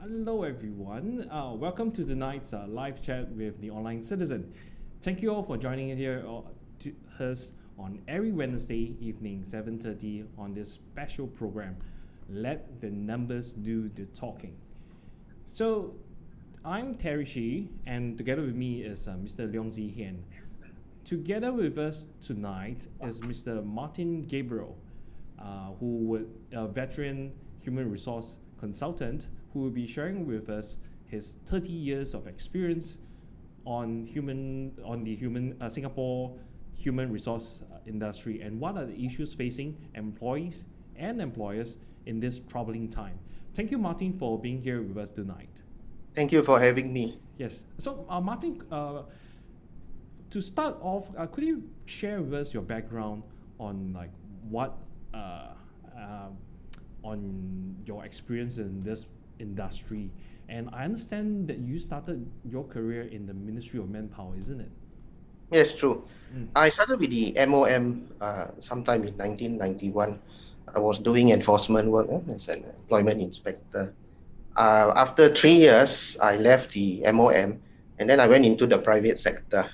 Hello, everyone. Welcome to tonight's live chat with the Online Citizen. Thank you all for joining here to us on every Wednesday evening, 7:30 on this special program. Let the numbers do the talking. So, I'm Terry Shi, and together with me is Mr. Leong Zi Hian. Together with us tonight is Mr. Martin Gabriel, a veteran human resource consultant who will be sharing with us his 30 years of experience on the Singapore human resource industry and what are the issues facing employees and employers in this troubling time. Thank you, Martin, for being here with us tonight. Thank you for having me. Yes. So, Martin, to start off, could you share with us your background on what on your experience in this industry? And I understand that you started your career in the Ministry of Manpower, isn't it? Yes, true. I started with the MOM sometime in 1991. I was doing enforcement work as an employment inspector. After 3 years, I left the MOM and then I went into the private sector.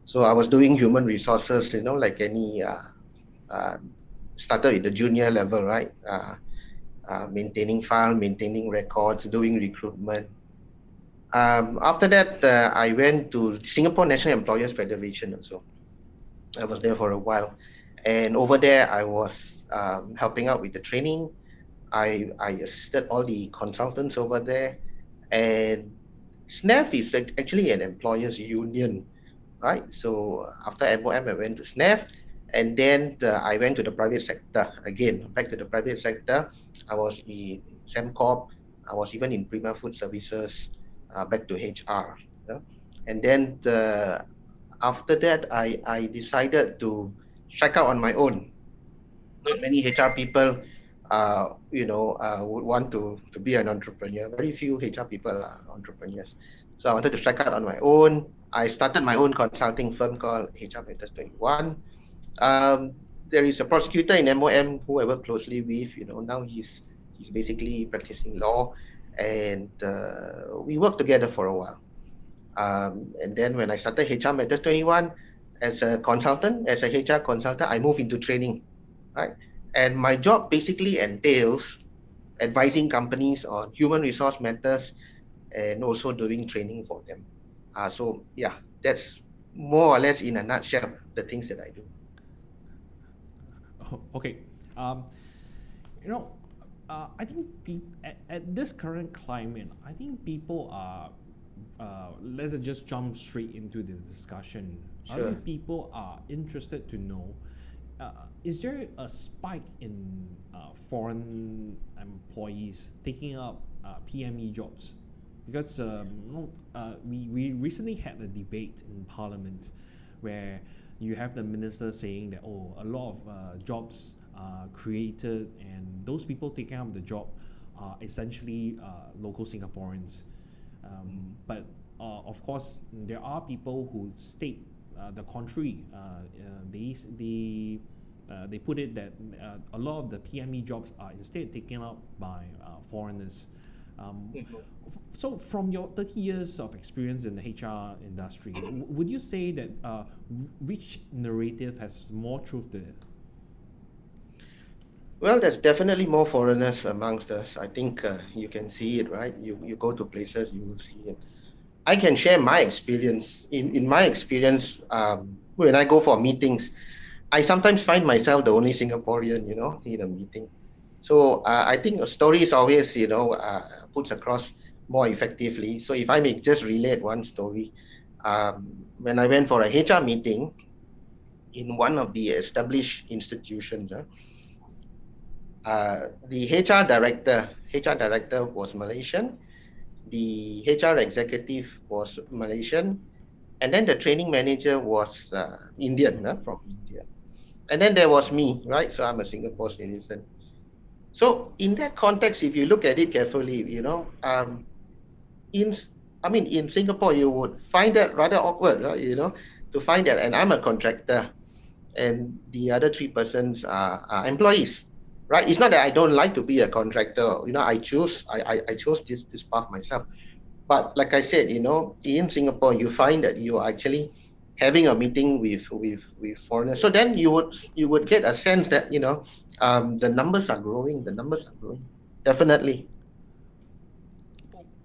So I was doing human resources, like any, started at the junior level, right? Maintaining file, maintaining records, doing recruitment. After that, I went to Singapore National Employers Federation also. I was there for a while. And over there, I was helping out with the training. I assisted all the consultants over there. And SNAF is actually an employers union, right? So after MOM, I went to SNAF. And then I went to the private sector again, back to the private sector. I was in Semcorp. I was even in Prima Food Services, back to HR. And then after that, I decided to strike out on my own. Not many HR people, would want to be an entrepreneur. Very few HR people are entrepreneurs. So I wanted to strike out on my own. I started my own consulting firm called HR Matters 21. There is a prosecutor in MOM who I work closely with. Now he's basically practicing law, and we worked together for a while. And then when I started HR Matters 21 as a consultant, as a HR consultant, I moved into training, right? And my job basically entails advising companies on human resource matters and also doing training for them. So yeah, that's more or less in a nutshell the things that I do. Okay. I think at this current climate, I think people are, let's just jump straight into the discussion. Sure. Other people are interested to know, is there a spike in foreign employees taking up PME jobs? Because we recently had a debate in Parliament where you have the minister saying that, a lot of jobs are created and those people taking up the job are essentially local Singaporeans. But of course, there are people who state the contrary. They put it that a lot of the PME jobs are instead taken up by foreigners. So from your 30 years of experience in the HR industry, would you say that which narrative has more truth to it? Well, there's definitely more foreigners amongst us. I think you can see it, right? You go to places, you will see it. I can share my experience. In my experience, when I go for meetings, I sometimes find myself the only Singaporean, in a meeting. So I think a story is always, puts across more effectively. So if I may just relate one story, when I went for a HR meeting in one of the established institutions, the HR director was Malaysian, the HR executive was Malaysian, and then the training manager was Indian, from India. And then there was me, right? So I'm a Singapore citizen. So in that context, if you look at it carefully, in Singapore, you would find that rather awkward, right? To find that, and I'm a contractor, and the other three persons are employees, right? It's not that I don't like to be a contractor. I chose this path myself. But like I said, in Singapore, you find that you are actually having a meeting with foreigners. So then you would get a sense that the numbers are growing. The numbers are growing, definitely.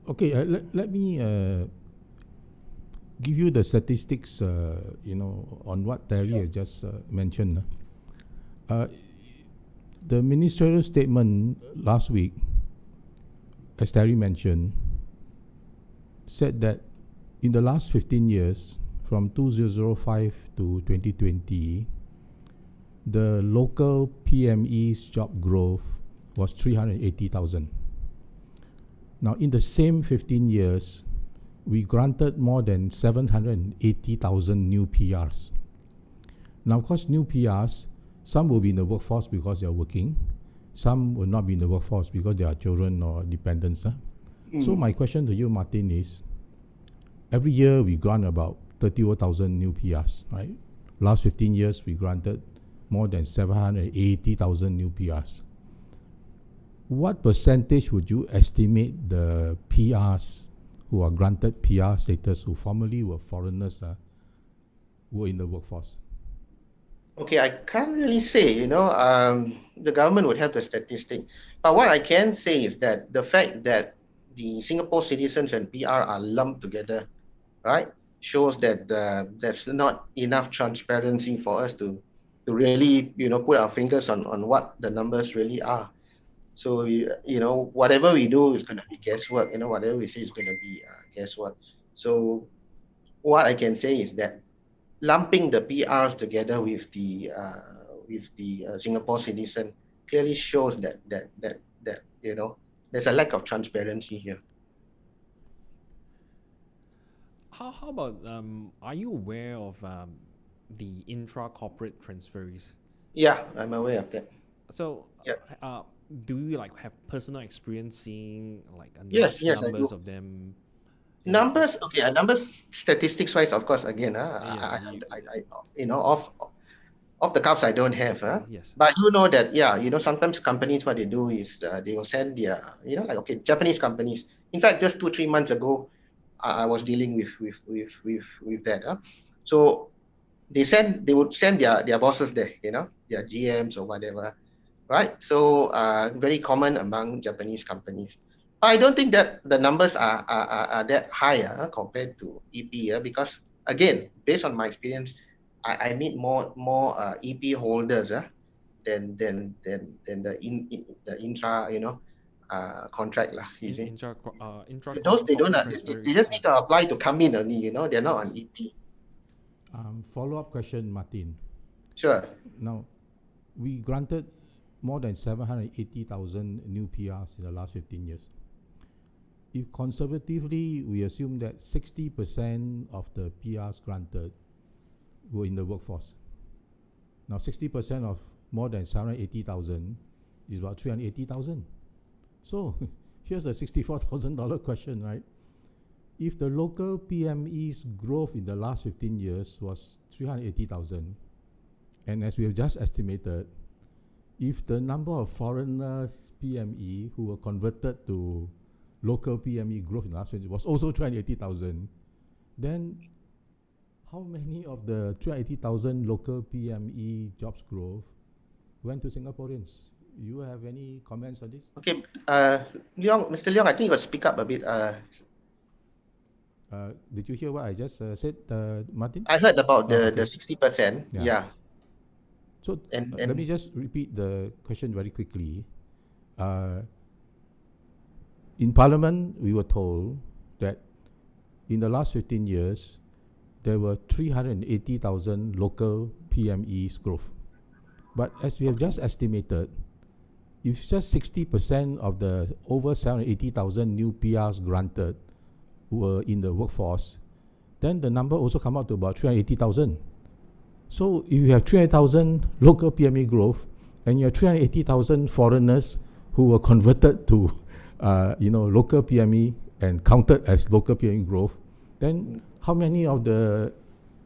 Okay, let me give you the statistics, on what Terry has just mentioned. The ministerial statement last week, as Terry mentioned, said that in the last 15 years, from 2005 to 2020, the local PME's job growth was 380,000. Now, in the same 15 years, we granted more than 780,000 new PRs. Now, of course, new PRs, some will be in the workforce because they are working. Some will not be in the workforce because they are children or dependents. So my question to you, Martin, is every year we grant about 31,000 new PRs, right? Last 15 years, we granted more than 780,000 new PRs. What percentage would you estimate the PRs who are granted PR status, who formerly were foreigners, were in the workforce? Okay, I can't really say, the government would have the statistic. But what I can say is that the fact that the Singapore citizens and PR are lumped together, right, shows that there's not enough transparency for us to really, put our fingers on what the numbers really are. So, whatever we do is going to be guesswork, whatever we say is going to be guesswork. So what I can say is that lumping the PRs together with the Singapore citizen clearly shows that there's a lack of transparency here. How about are you aware of the intra-corporate transferees? Yeah, I'm aware of that. So Yeah. Do you have personal experience seeing Yes, large I numbers do. of them? Numbers, okay, numbers statistics wise, of course, again, Yes, off the cuffs I don't have, yes. but you know that, sometimes companies, what they do is they will send their, Japanese companies. In fact, just 2-3 months ago, I was dealing with that. So they would send their bosses there, their GMs or whatever, right? So very common among Japanese companies. I don't think that the numbers are that high compared to EP, because again, based on my experience, I meet more EP holders than the intra contract lah. Those they don't they just need to apply to come in only. They're not on EP. Follow-up question, Martin. Sure. Now, we granted more than 780,000 new PRs in the last 15 years. If conservatively we assume that 60% of the PRs granted were in the workforce. Now 60% of more than 780,000 is about 380,000. So here's a $64,000 question, right? If the local PME's growth in the last 15 years was 380,000, and as we have just estimated, if the number of foreigners PME who were converted to local PME growth in the last 20 years was also 380,000, then how many of the 380,000 local PME jobs growth went to Singaporeans? You have any comments on this? Okay, Mr. Leong, I think you got to speak up a bit. Did you hear what I just said, Martin? I heard about the okay. 60%. Yeah. So let me just repeat the question very quickly. In Parliament, we were told that in the last 15 years, there were 380,000 local PMEs growth. But as we have just estimated, if just 60% of the over 780,000 new PRs granted were in the workforce, then the number also come out to about 380,000. So if you have 300,000 local PME growth and you have 380,000 foreigners who were converted to local PME and counted as local PME growth, then how many of the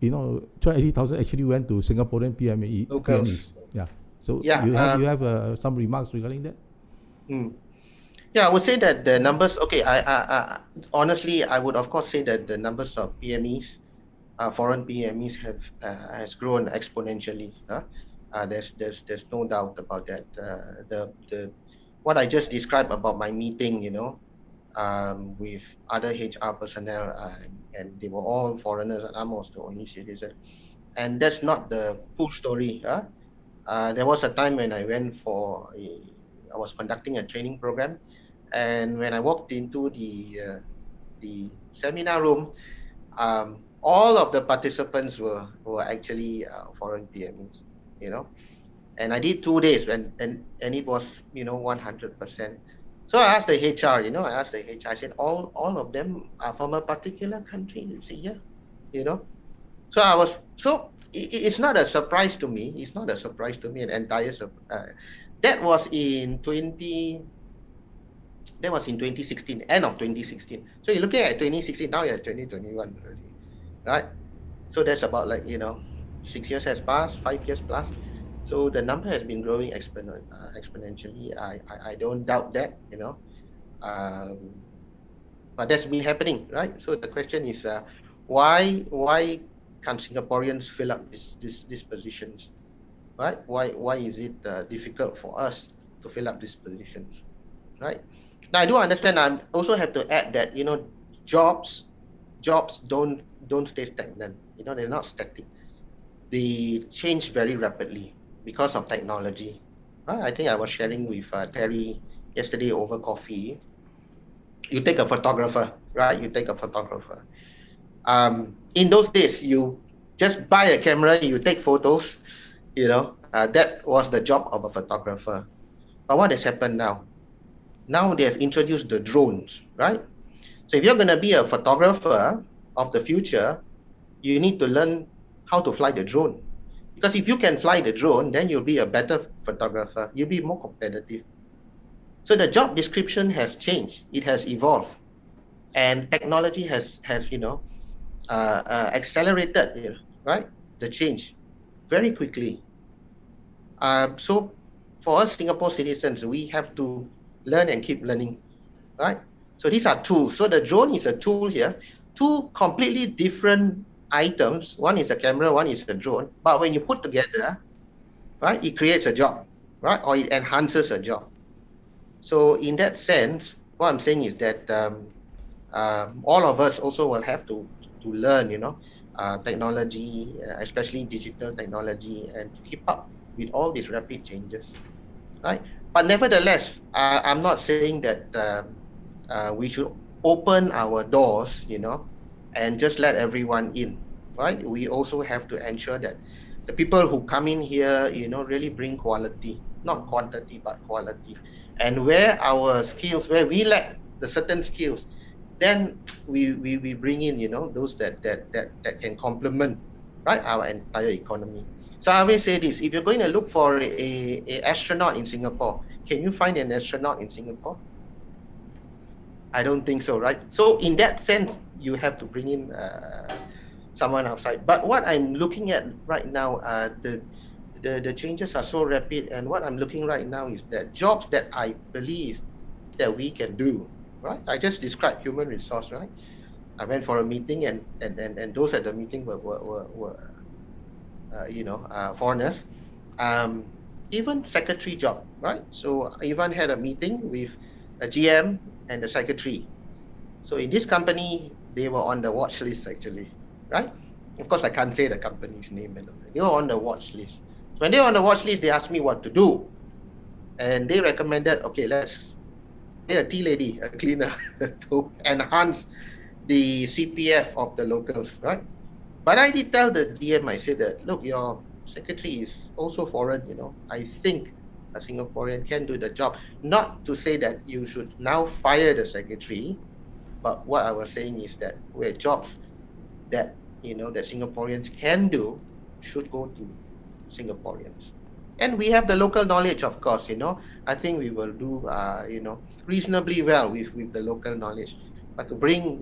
380,000 actually went to Singaporean PMEs? Yeah. So Yeah, you have some remarks regarding that? Yeah, I would say that the numbers. Okay, honestly, I would of course say that the numbers of PMEs, foreign PMEs, has grown exponentially. There's no doubt about that. The what I just described about my meeting, with other HR personnel, and they were all foreigners, and I was the only citizen. And that's not the full story. There was a time when I was conducting a training program, and when I walked into the seminar room, all of the participants were actually foreign PMEs, and I did 2 days, and it was 100%. So I asked the HR, I said, all of them are from a particular country. They say, yeah. So it's not a surprise to me. It's not a surprise to me. That was in 2016, end of 2016. So you're looking at 2016, now you're at 2021 already, right? So that's about 6 years has passed, 5 years plus. So the number has been growing exponentially. I don't doubt that, but that's been happening, right? So the question is, why can Singaporeans fill up these positions, right? Why is it difficult for us to fill up these positions, right? Now I do understand. I also have to add that jobs don't stay stagnant. They're not static. They change very rapidly because of technology. I think I was sharing with Terry yesterday over coffee. You take a photographer, right? In those days, you just buy a camera, you take photos. That was the job of a photographer. But what has happened now? Now they have introduced the drones, right? So if you're going to be a photographer of the future, you need to learn how to fly the drone. Because if you can fly the drone, then you'll be a better photographer. You'll be more competitive. So the job description has changed. It has evolved. And technology has accelerated, right, the change very quickly. So for us Singapore citizens, we have to learn and keep learning, right? So these are tools. So the drone is a tool here. Two completely different items. One is a camera, one is a drone. But when you put together, right, it creates a job, right? Or it enhances a job. So in that sense, what I'm saying is that all of us also will have to learn, technology, especially digital technology, and keep up with all these rapid changes, right? But nevertheless, I'm not saying that we should open our doors, and just let everyone in, right? We also have to ensure that the people who come in here, really bring quality, not quantity, but quality. And where our skills, where we lack the certain skills, then we bring in, those that can complement, right, our entire economy. So I always say this: if you're going to look for a astronaut in Singapore, can you find an astronaut in Singapore? I don't think so, right? So in that sense, you have to bring in someone outside. But what I'm looking at right now, the changes are so rapid, and what I'm looking right now is that jobs that I believe that we can do, right? I just described human resource, right? I went for a meeting, and those at the meeting were foreigners. Even secretary job, right? So Ivan had a meeting with a GM and a secretary. So in this company, they were on the watch list actually, right? Of course, I can't say the company's name. They were on the watch list. When they were on the watch list, they asked me what to do. And they recommended, okay, let's get a tea lady, a cleaner, to enhance the CPF of the locals, right? But I did tell the GM, I said that, look, your secretary is also foreign, I think a Singaporean can do the job. Not to say that you should now fire the secretary, but what I was saying is that where jobs that, that Singaporeans can do should go to Singaporeans. And we have the local knowledge, of course, I think we will do, reasonably well with the local knowledge. But to bring,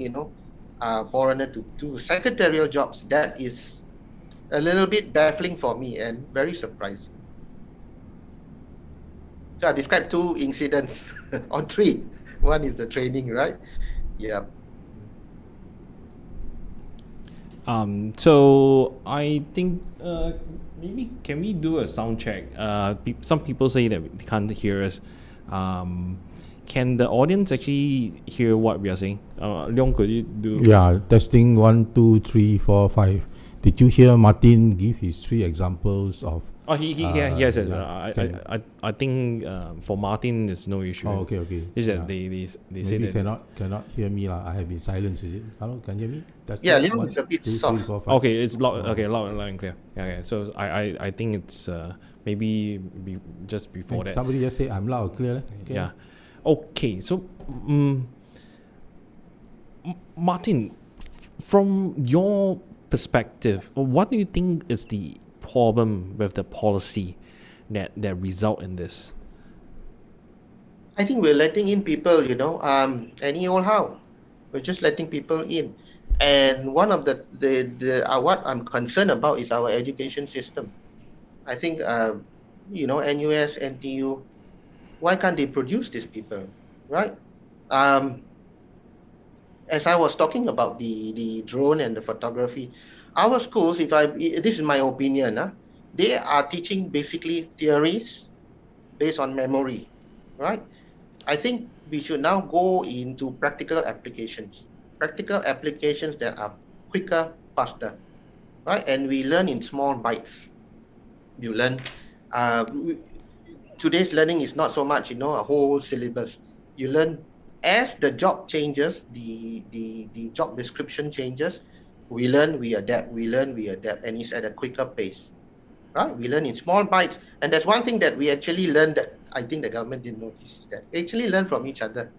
foreigner to do secretarial jobs, that is a little bit baffling for me and very surprising. So I described 2 incidents or 3. One is the training, right? Yeah. So I think maybe can we do a sound check? Some people say that they can't hear us. Can the audience actually hear what we are saying? Leong, could you do? Yeah, testing 1, 2, 3, 4, 5. Did you hear Martin give his 3 examples of? Oh, he has it. yeah, I think for Martin, there's no issue. Oh, okay. It's that Yeah. they say Maybe that. cannot hear me lah. I have been silenced. Is it? Hello, can you hear me? Yeah, Testing Leong 1, is a bit 2, 3, soft. 4, 5. Okay, it's loud. Oh. Okay, loud and clear. Okay, so I think it's maybe just before that. Somebody just say I'm loud, clear. Okay. Yeah. Okay, so Martin, from your perspective, what do you think is the problem with the policy that result in this? I think we're letting in people, any old how. We're just letting people in. And one of the what I'm concerned about is our education system. I think, NUS, NTU, why can't they produce these people, right? As I was talking about the drone and the photography, our schools, this is my opinion, they are teaching basically theories based on memory, right? I think we should now go into practical applications that are quicker, faster, right? And we learn in small bites. You learn, today's learning is not so much, a whole syllabus. You learn as the job changes, the job description changes, we learn, we adapt, and it's at a quicker pace, right? We learn in small bites. And there's one thing that we actually learned that I think the government didn't notice, is that we actually learn from each other,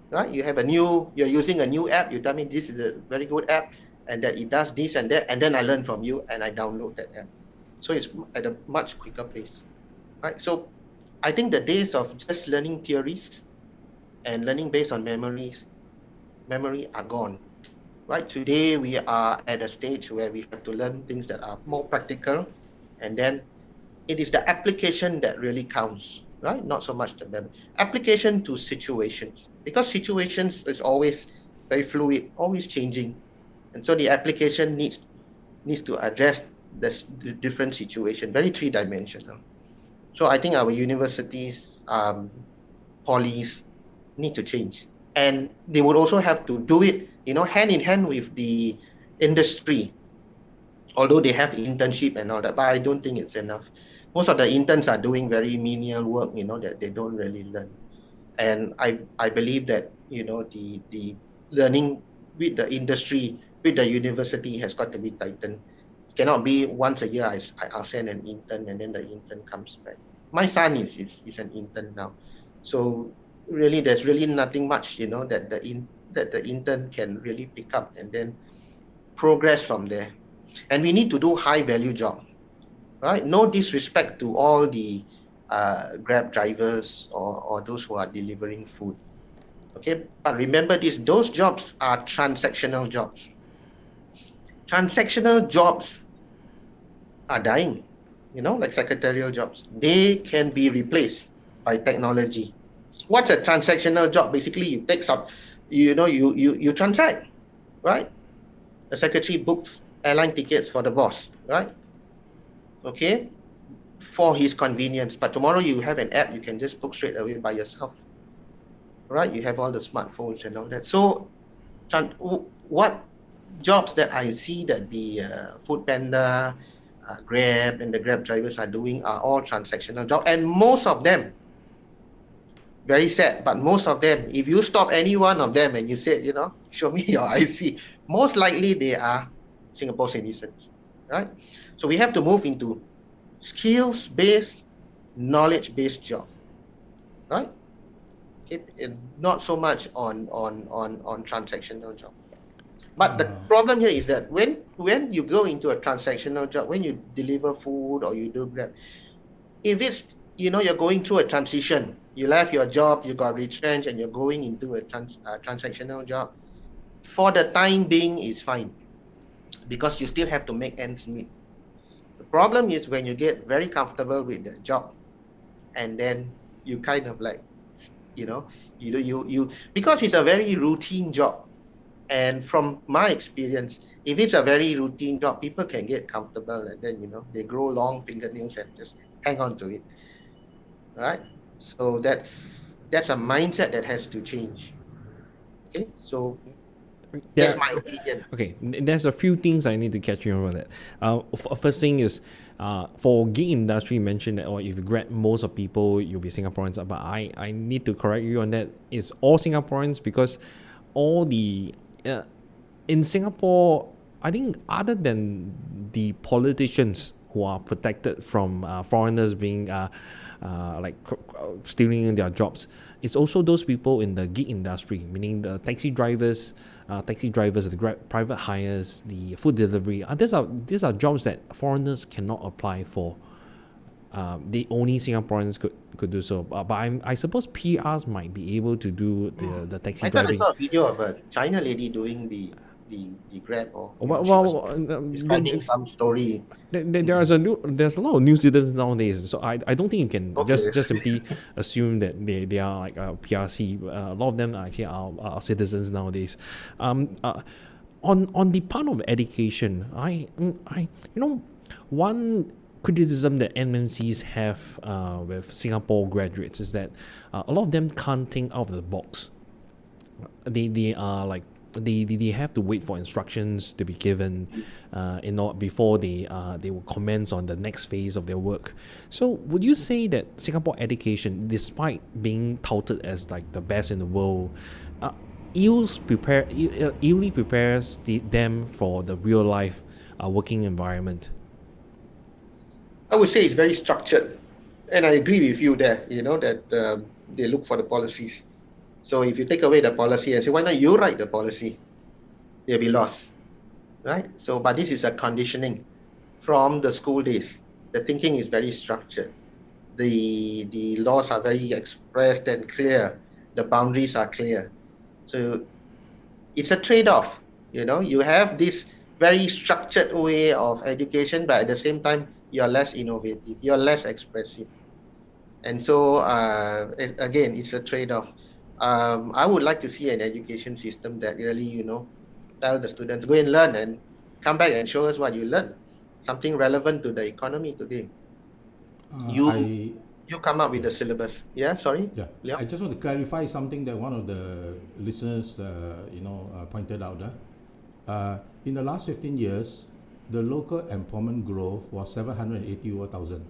right? You're using a new app, you tell me this is a very good app, and that it does this and that, and then I learn from you and I download that app. So it's at a much quicker pace, right? So I think the days of just learning theories and learning based on memory are gone, right? Today we are at a stage where we have to learn things that are more practical, and then it is the application that really counts, right? Not so much the memory. Application to situations, because situations is always very fluid, always changing, and so the application needs to address the different situation, very 3-dimensional. So I think our universities, polys need to change, and they would also have to do it, hand in hand with the industry. Although they have internship and all that, but I don't think it's enough. Most of the interns are doing very menial work, that they don't really learn. And I believe that, the learning with the industry, with the university has got to be tightened. It cannot be once a year I'll send an intern and then the intern comes back. My son is an intern now. So really, there's really nothing much, that the intern can really pick up and then progress from there. And we need to do high value job, right? No disrespect to all the Grab drivers or those who are delivering food, okay? But remember this, those jobs are transactional jobs. Transactional jobs are dying, like secretarial jobs. They can be replaced by technology. What's a transactional job? Basically, you take some, you transact, right? The secretary books airline tickets for the boss, right? Okay, for his convenience. But tomorrow you have an app, you can just book straight away by yourself, right? You have all the smartphones and all that. So what jobs that I see that the Food Panda, Grab, and the Grab drivers are doing are all transactional jobs. And most of them, very sad, but most of them, if you stop any one of them and you said, show me your IC, most likely they are Singapore citizens, right? So we have to move into skills-based, knowledge-based job, right? Not so much on transactional job. But the problem here is that when you go into a transactional job, when you deliver food or you do Grab, if it's, you're going through a transition, you left your job, you got retrenched, and you're going into a transactional job, for the time being is fine, because you still have to make ends meet. The problem is when you get very comfortable with the job, and then you kind of like, you because it's a very routine job. And from my experience, if it's a very routine job, people can get comfortable, and then, they grow long fingernails and just hang on to it, right? So that's a mindset that has to change. Okay, so that's my opinion. Okay, there's a few things I need to catch you on that. First thing is, for gig industry, you mentioned that, or if you grab most of people, you'll be Singaporeans. But I need to correct you on that. It's all Singaporeans, because all the in Singapore, I think other than the politicians who are protected from foreigners being stealing their jobs, it's also those people in the gig industry, meaning the taxi drivers, the private hires, the food delivery. These are jobs that foreigners cannot apply for. The only Singaporeans could do so. But I suppose PRs might be able to do the taxi I thought I driving. saw a video of a China lady doing the Grab, or describing some story. There's a lot of New Zealanders nowadays, so I don't think you can just simply assume that they are like a PRC. A lot of them actually are citizens nowadays. On the part of education, I one criticism that MNCs have with Singapore graduates is that a lot of them can't think out of the box. They are like they have to wait for instructions to be given before they will commence on the next phase of their work. So would you say that Singapore education, despite being touted as like the best in the world, illy prepares them for the real life working environment? I would say it's very structured, and I agree with you there. That they look for the policies. So if you take away the policy and say, why not you write the policy, they'll be lost, right? So, but this is a conditioning from the school days. The thinking is very structured. The laws are very expressed and clear. The boundaries are clear. So it's a trade-off. You have this very structured way of education, but at the same time, you're less innovative, you're less expressive. And so, again, it's a trade-off. I would like to see an education system that really, tell the students, go and learn and come back and show us what you learned, something relevant to the economy today. You come up with the syllabus. Yeah, sorry? Yeah. I just want to clarify something that one of the listeners, pointed out. In the last 15 years, the local employment growth was 781,000.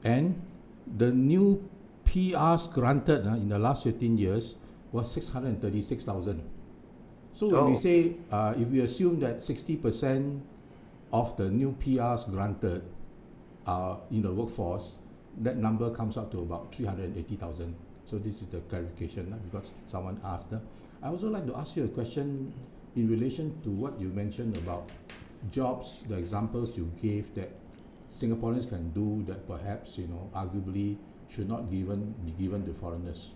And the new PRs granted in the last 15 years was 636,000. So when we say, if we assume that 60% of the new PRs granted are in the workforce, that number comes up to about 380,000. So this is the clarification because someone asked. I also like to ask you a question in relation to what you mentioned about jobs, the examples you gave that Singaporeans can do that perhaps, arguably should not be given to foreigners.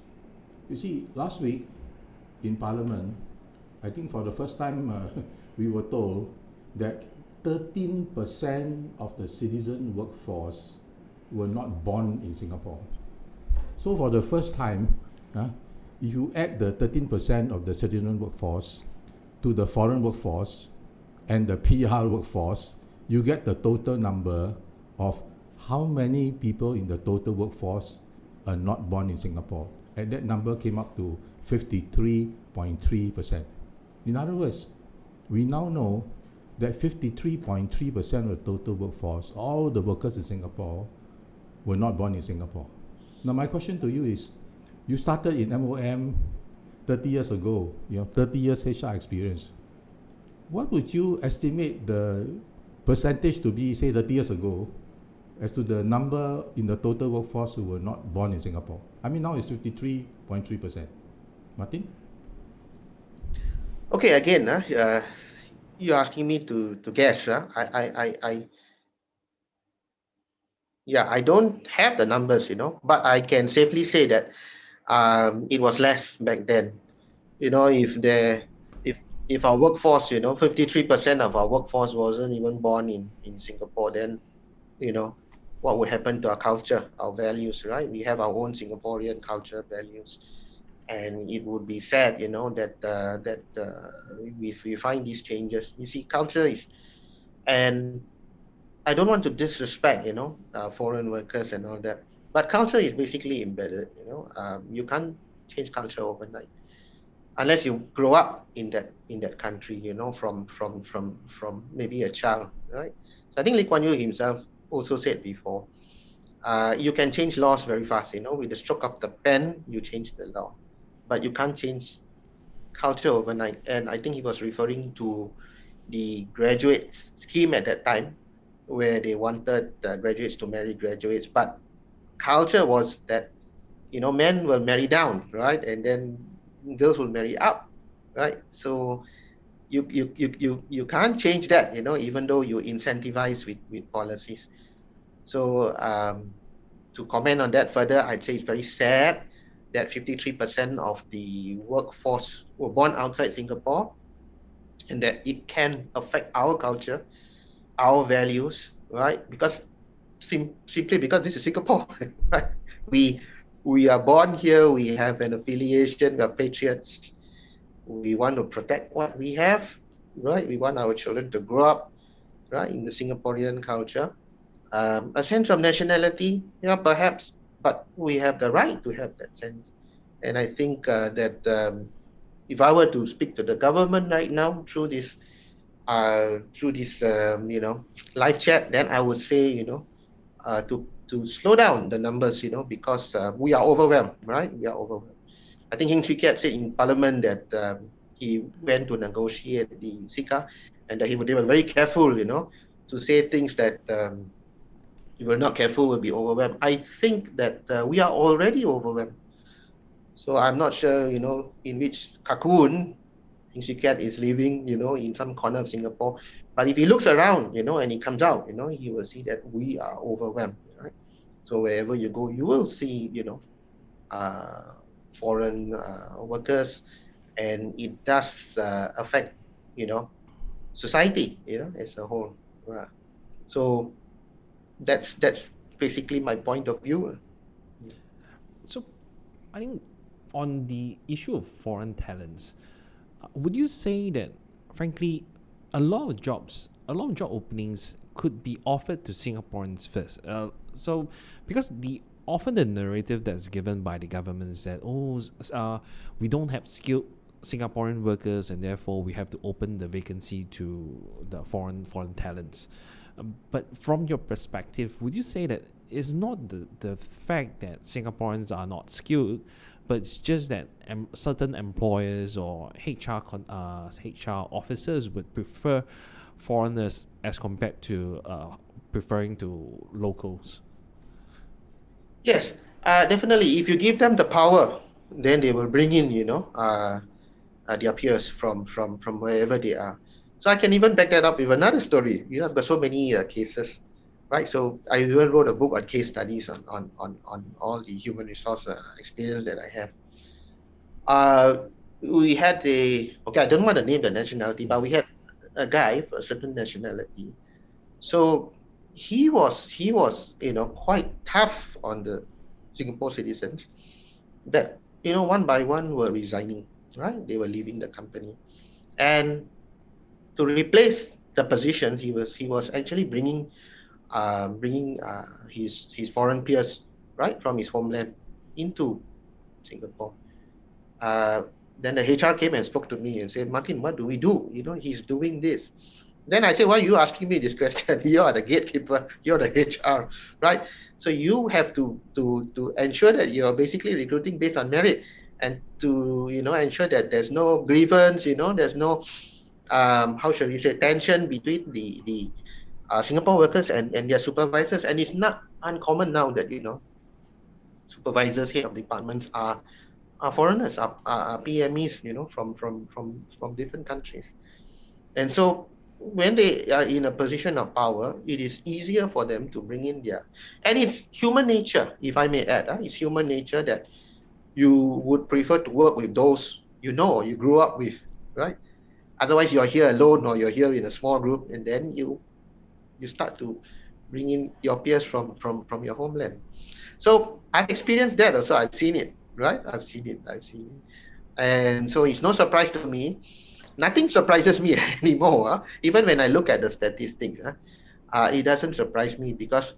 You see, last week in Parliament, I think for the first time we were told that 13% of the citizen workforce were not born in Singapore. So for the first time, if you add the 13% of the citizen workforce to the foreign workforce and the PR workforce, you get the total number of how many people in the total workforce are not born in Singapore. And that number came up to 53.3%. In other words, we now know that 53.3% of the total workforce, all the workers in Singapore, were not born in Singapore. Now my question to you is, you started in MOM 30 years ago, 30 years HR experience. What would you estimate the percentage to be, say 30 years ago, as to the number in the total workforce who were not born in Singapore? I mean, now it's 53.3%. Martin? Okay, again, you're asking me to guess. I don't have the numbers, but I can safely say that it was less back then. If our workforce, 53% of our workforce wasn't even born in Singapore, then, what would happen to our culture, our values, right? We have our own Singaporean culture, values, and it would be sad, that if we find these changes. You see, culture is, and I don't want to disrespect, foreign workers and all that, but culture is basically embedded. You can't change culture overnight unless you grow up in that country, from maybe a child, right? So I think Lee Kuan Yew himself also said before, you can change laws very fast, with the stroke of the pen, you change the law, but you can't change culture overnight. And I think he was referring to the graduates scheme at that time, where they wanted the graduates to marry graduates, but culture was that, men will marry down, right, and then girls will marry up, right? So you can't change that, even though you incentivize with policies. So to comment on that further, I'd say it's very sad that 53% of the workforce were born outside Singapore, and that it can affect our culture, our values, right? Because simply because this is Singapore, right? We are born here, we have an affiliation, we are patriots, we want to protect what we have, right? We want our children to grow up, right, in the Singaporean culture. A sense of nationality, perhaps, but we have the right to have that sense. And I think that if I were to speak to the government right now through this live chat, then I would say, to slow down the numbers, because we are overwhelmed, right? We are overwhelmed. I think Heng Swee Keat said in Parliament that he went to negotiate the SICA, and that they were very careful, to say things that if we're not careful, we'll be overwhelmed. I think that we are already overwhelmed. So I'm not sure, in which cocoon Heng Swee Keat is living, in some corner of Singapore. But if he looks around, and he comes out, he will see that we are overwhelmed, right? So wherever you go, you will see, foreign workers, and it does affect, society, as a whole. Right? So that's basically my point of view. So I think on the issue of foreign talents, would you say that, frankly, a lot of job openings could be offered to Singaporeans first? So because often the narrative that's given by the government is that, we don't have skilled Singaporean workers, and therefore we have to open the vacancy to the foreign talents. But from your perspective, would you say that it's not the fact that Singaporeans are not skilled, but it's just that certain employers or HR officers would prefer foreigners as compared to preferring to locals? Yes, definitely. If you give them the power, then they will bring in, their peers from wherever they are. So I can even back that up with another story. I've got so many cases, right? So I even wrote a book on case studies on all the human resource experience that I have. We had I don't want to name the nationality, but we had a guy for a certain nationality. So he was quite tough on the Singapore citizens that, one by one were resigning, right? They were leaving the company. And to replace the position, he was actually bringing his foreign peers, right, from his homeland into Singapore. Then the HR came and spoke to me and said, "Martin, what do we do? He's doing this." Then I said, "Why are you asking me this question? You are the gatekeeper, you're the HR, right? So you have to ensure that you're basically recruiting based on merit, and to ensure that there's no grievance, there's no how shall we say, tension between the Singapore workers and their supervisors. And it's not uncommon now that supervisors, head of departments are foreigners, are PMEs, from different countries. And so when they are in a position of power, it is easier for them to bring in and it's human nature, if I may add. It's human nature that you would prefer to work with those or you grew up with, right? Otherwise, you're here alone, or you're here in a small group, and then you start to bring in your peers from your homeland. So I've experienced that also. I've seen it, right? I've seen it. And so it's no surprise to me. Nothing surprises me anymore. Even when I look at the statistics, it doesn't surprise me, because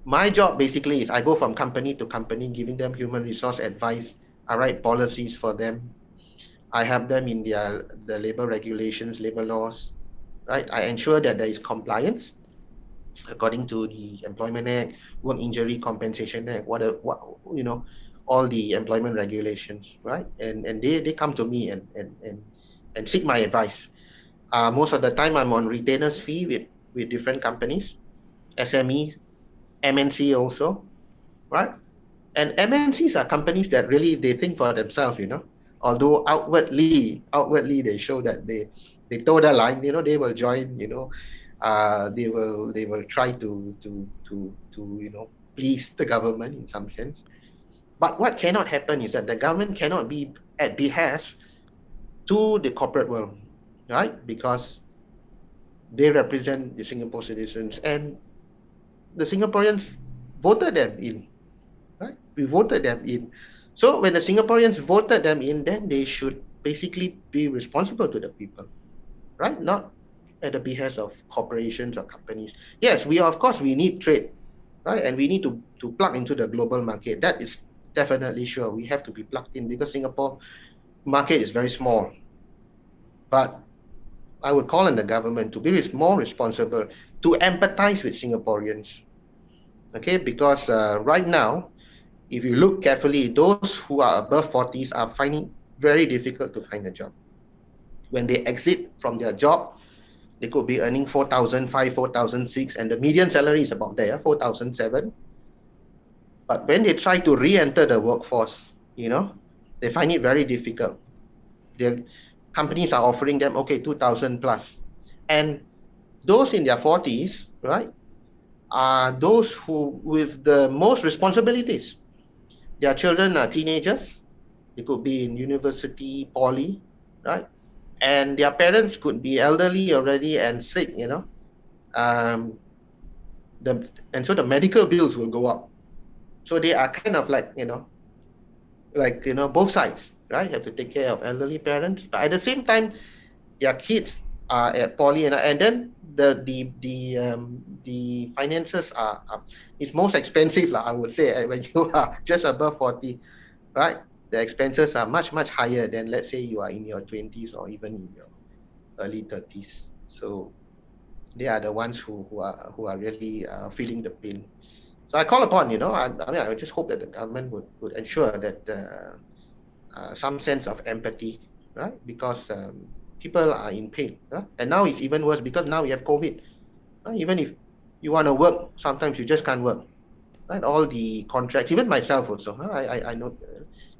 my job basically is I go from company to company, giving them human resource advice. I write policies for them. I help them in the labor regulations, labor laws, right? I ensure that there is compliance according to the Employment Act, Work Injury Compensation Act, what all the employment regulations, right? And they come to me and seek my advice. Most of the time I'm on retainers fee with different companies, SME, MNC also, right? And MNCs are companies that really they think for themselves, although outwardly they show that they toe the line, they will join, they will try to please the government in some sense. But what cannot happen is that the government cannot be at behest to the corporate world, right? Because they represent the Singapore citizens, and the Singaporeans voted them in, right? We voted them in. So when the Singaporeans voted them in, then they should basically be responsible to the people, right? Not at the behest of corporations or companies. Yes, of course we need trade, right? And we need to plug into the global market. That is definitely sure. We have to be plugged in, because Singapore market is very small. But I would call on the government to be more responsible, to empathize with Singaporeans, okay? Because right now, if you look carefully, those who are above 40s are finding very difficult to find a job. When they exit from their job, they could be earning 4,500, 4,600, and the median salary is about there, 4,700. But when they try to re-enter the workforce, they find it very difficult. Their companies are offering them, 2,000 plus. And those in their 40s, right, are those who with the most responsibilities. Their children are teenagers. They could be in university, poly, right? And their parents could be elderly already and sick, and so the medical bills will go up. So they are kind of like, both sides, right? Have to take care of elderly parents, but at the same time, their kids are at poly, and then the finances are it's most expensive, I would say, when you are just above 40, right? The expenses are much higher than, let's say, you are in your 20s or even in your early 30s. So they are the ones who are really feeling the pain. So I call upon, I just hope that the government would ensure that some sense of empathy, right? Because people are in pain, and now it's even worse because now we have COVID. Even if you want to work, sometimes you just can't work, right? All the contracts, even myself also, I know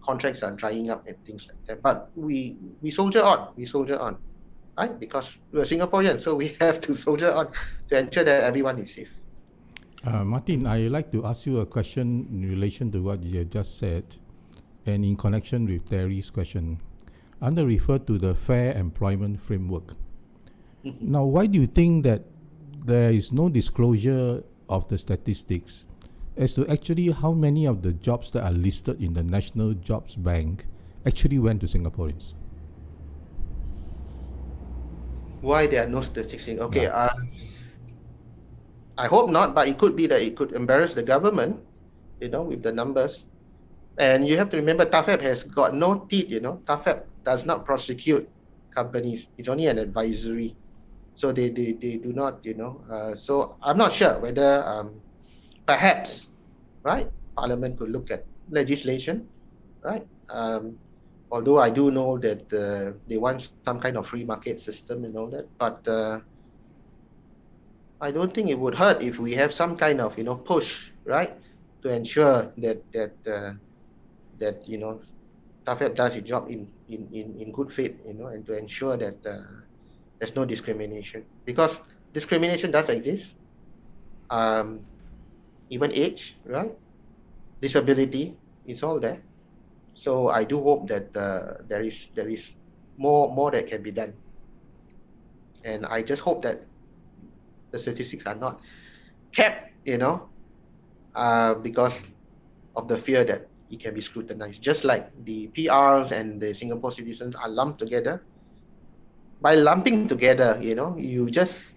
contracts are drying up and things like that. But we soldier on, right? Because we're Singaporeans, so we have to soldier on to ensure that everyone is safe. Martin, I'd like to ask you a question in relation to what you just said, and in connection with Terry's question. I'm going to refer to the Fair Employment Framework. Now, why do you think that there is no disclosure of the statistics as to actually how many of the jobs that are listed in the National Jobs Bank actually went to Singaporeans? Why there are no statistics? Okay, Yeah. I hope not, but it could be that it could embarrass the government, with the numbers. And you have to remember, TAFEP has got no teeth, TAFEP does not prosecute companies. It's only an advisory. So they do not, so I'm not sure whether perhaps, right, Parliament could look at legislation, right? Although I do know that they want some kind of free market system and all that, but I don't think it would hurt if we have some kind of, push, right, to ensure that TAFEP does its job in good faith, and to ensure that there's no discrimination, because discrimination does exist. Even age, right? Disability, it's all there. So I do hope that there is more that can be done, and I just hope that the statistics are not kept, because of the fear that it can be scrutinized. Just like the PRs and the Singapore citizens are lumped together. By lumping together, you just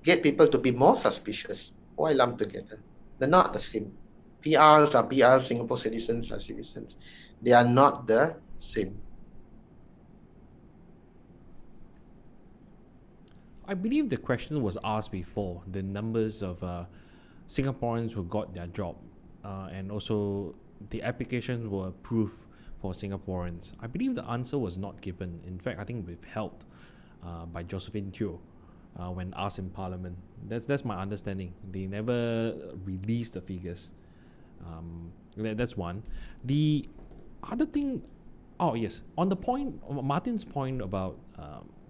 get people to be more suspicious. Why lump together? They're not the same. PRs are PRs, Singapore citizens are citizens. They are not the same. I believe the question was asked before, the numbers of Singaporeans who got their job, and also the applications were approved for Singaporeans. I believe the answer was not given. In fact, I think withheld by Josephine Teo when asked in Parliament. That's my understanding. They never released the figures. That's one. The other thing, oh yes, on the point, Martin's point about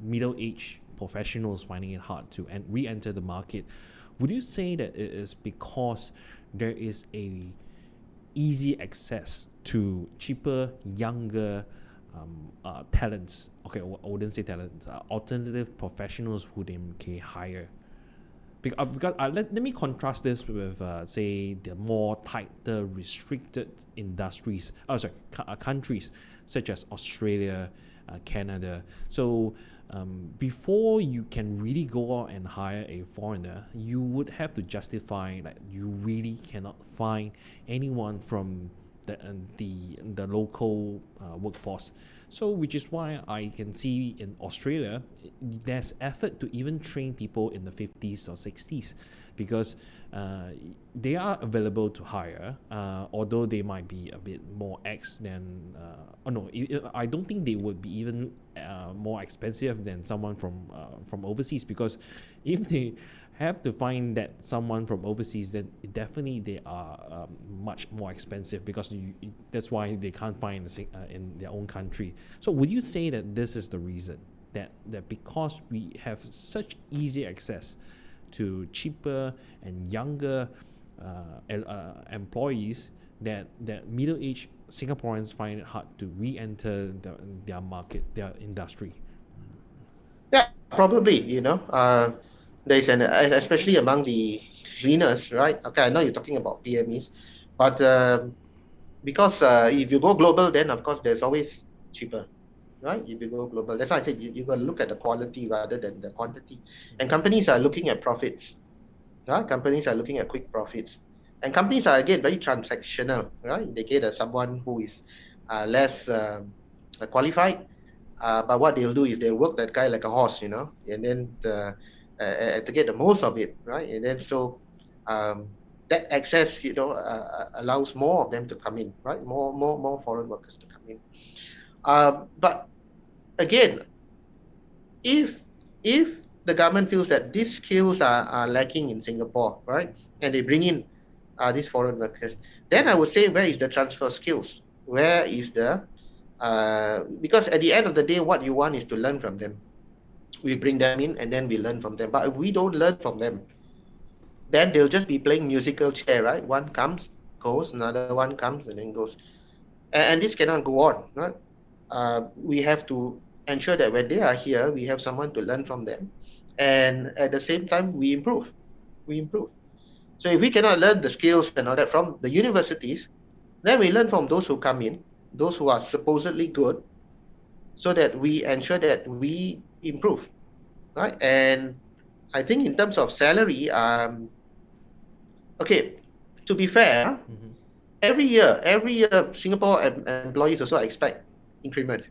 middle-aged professionals finding it hard to re-enter the market, would you say that it is because there is a easy access to cheaper, younger talents? Okay, I wouldn't say talents, alternative professionals who they can hire. Because let me contrast this with, say, the more tighter, restricted industries, countries such as Australia, Canada. So before you can really go out and hire a foreigner, you would have to justify that you really cannot find anyone from the local workforce. So which is why I can see in Australia there's effort to even train people in the 50s or 60s, because they are available to hire, although they might be a bit more than I don't think they would be even more expensive than someone from overseas, because if they have to find that someone from overseas, then definitely they are much more expensive, because that's why they can't find in their own country. So would you say that this is the reason, that because we have such easy access to cheaper and younger employees, that middle-aged Singaporeans find it hard to re-enter their market, their industry? Yeah, probably, there's especially among the cleaners, right? Okay, I know you're talking about PMEs, but because if you go global, then of course there's always cheaper, right? If you go global, that's why I said you got to look at the quality rather than the quantity. And companies are looking at profits, right? Companies are looking at quick profits, and companies are again very transactional, right? They get someone who is less qualified, but what they'll do is they'll work that guy like a horse, and then to get the most of it, right? And then so that access, allows more of them to come in, right? More foreign workers to come in. But again, if the government feels that these skills are lacking in Singapore, right, and they bring in these foreign workers, then I would say, where is the transfer skills? Where is the because at the end of the day, what you want is to learn from them. We bring them in and then we learn from them. But if we don't learn from them, then they'll just be playing musical chair, right? One comes, goes, another one comes and then goes. And this cannot go on, right? We have to ensure that when they are here, we have someone to learn from them. And at the same time, we improve. So if we cannot learn the skills and all that from the universities, then we learn from those who come in, those who are supposedly good, so that we ensure that we improve, right? And I think in terms of salary, okay, to be fair, every year Singapore employees also expect increment.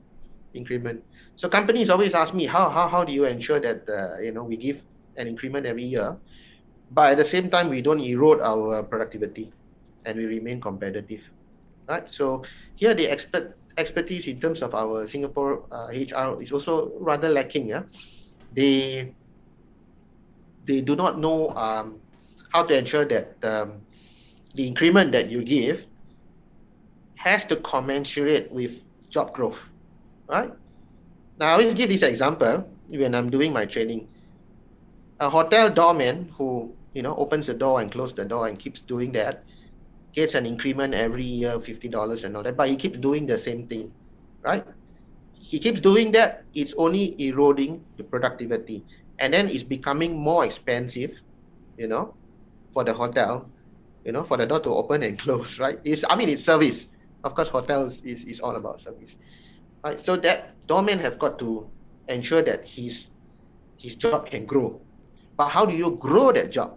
So companies always ask me, how do you ensure that we give an increment every year, but at the same time we don't erode our productivity and we remain competitive, right? So here the expertise in terms of our Singapore HR is also rather lacking. Yeah, they do not know how to ensure that the increment that you give has to commensurate with job growth, right? Now I always give this example when I'm doing my training. A hotel doorman who opens the door and closes the door and keeps doing that gets an increment every year, $50 and all that, but he keeps doing the same thing, right? He keeps doing that, it's only eroding the productivity, and then it's becoming more expensive, for the hotel, for the door to open and close, right? It's service. Of course, hotels is all about service, right? So that doorman have got to ensure that his job can grow. But how do you grow that job?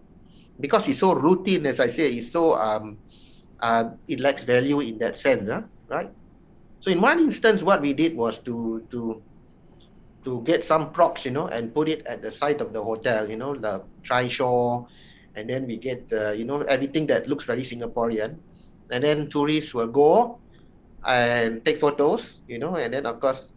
Because it's so routine, as I say, it's so it lacks value in that sense, right? So in one instance, what we did was to get some props, and put it at the side of the hotel, the trishaw, and then we get everything that looks very Singaporean, and then tourists will go and take photos, and then of course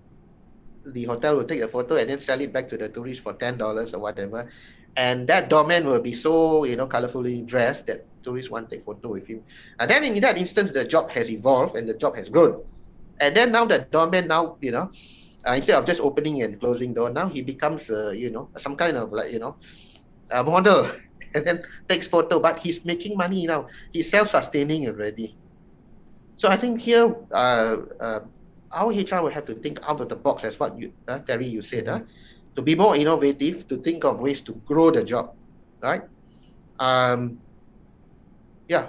the hotel will take a photo and then sell it back to the tourists for $10 or whatever, and that doorman will be so colorfully dressed that tourists want to take photo with him. And then in that instance, the job has evolved and the job has grown, and then now the doorman instead of just opening and closing door, now he becomes some kind of a model and then takes photo, but he's making money now. He's self-sustaining already. So I think here our HR will have to think out of the box, as what you Terry, you said, to be more innovative, to think of ways to grow the job, right?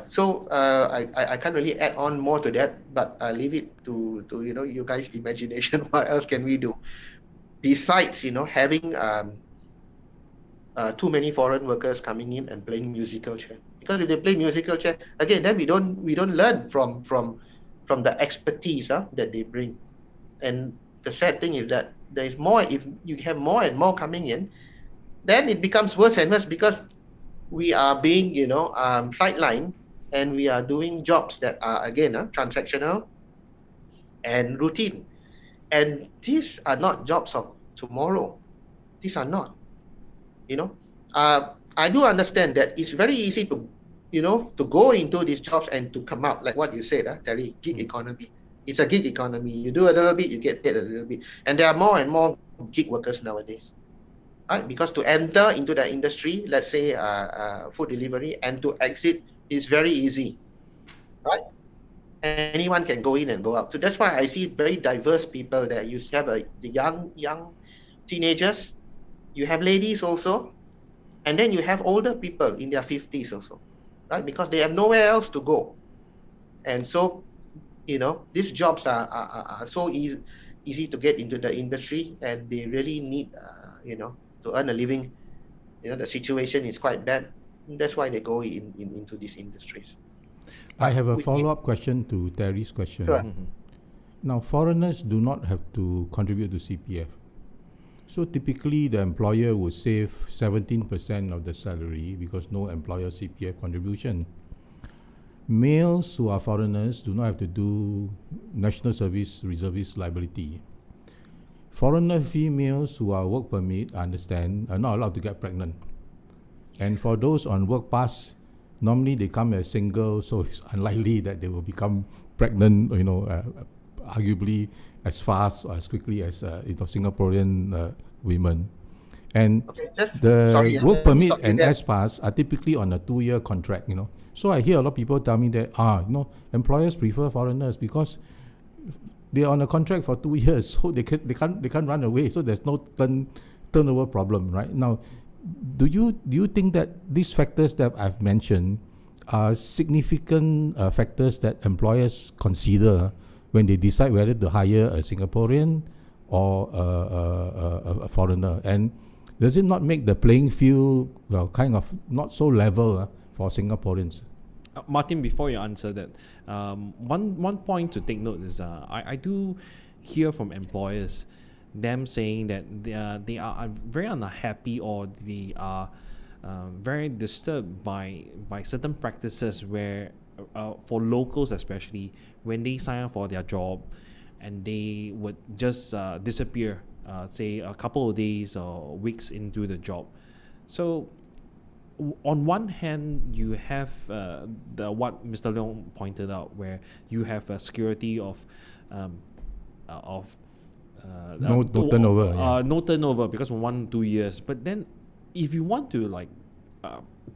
So I can't really add on more to that, but I leave it to you guys' imagination. What else can we do besides having too many foreign workers coming in and playing musical chair? Because if they play musical chair again, then we don't learn from the expertise that they bring. And the sad thing is that there is more. If you have more and more coming in, then it becomes worse and worse, because we are being sidelined, and we are doing jobs that are again transactional and routine. And these are not jobs of tomorrow. These are not. I do understand that it's very easy to go into these jobs and to come out, like what you said, Terry, gig economy. It's a gig economy. You do a little bit, you get paid a little bit. And there are more and more gig workers nowadays, right? Because to enter into the industry, let's say food delivery, and to exit is very easy, right? Anyone can go in and go out. So that's why I see very diverse people there. You have the young teenagers, you have ladies also, and then you have older people in their 50s also, right? Because they have nowhere else to go. And so, these jobs are so easy to get into the industry, and they really need, to earn a living. The situation is quite bad. That's why they go into these industries. I have a follow-up question to Terry's question. Sure. Now, foreigners do not have to contribute to CPF. So typically, the employer would save 17% of the salary because no employer CPF contribution. Males who are foreigners do not have to do national service reservist liability. Foreigner females who are work permit, I understand, are not allowed to get pregnant. And for those on work pass, normally they come as single, so it's unlikely that they will become pregnant, arguably as fast or as quickly as Singaporean women. And work permit and S-Pass are typically on a 2-year contract, So I hear a lot of people tell me that, employers prefer foreigners because they're on a contract for 2 years, so they can't run away, so there's no turnover problem, right? Now, do you think that these factors that I've mentioned are significant factors that employers consider when they decide whether to hire a Singaporean or a foreigner? And does it not make the playing field kind of not so level for Singaporeans? Martin, before you answer that, one point to take note is I do hear from employers them saying that they are very unhappy, or they are very disturbed by certain practices where for locals especially, when they sign up for their job and they would just disappear, say a couple of days or weeks into the job. So on one hand, you have what Mr. Leong pointed out, where you have a security of no turnover. No turnover because of 1-2 years. But then, if you want to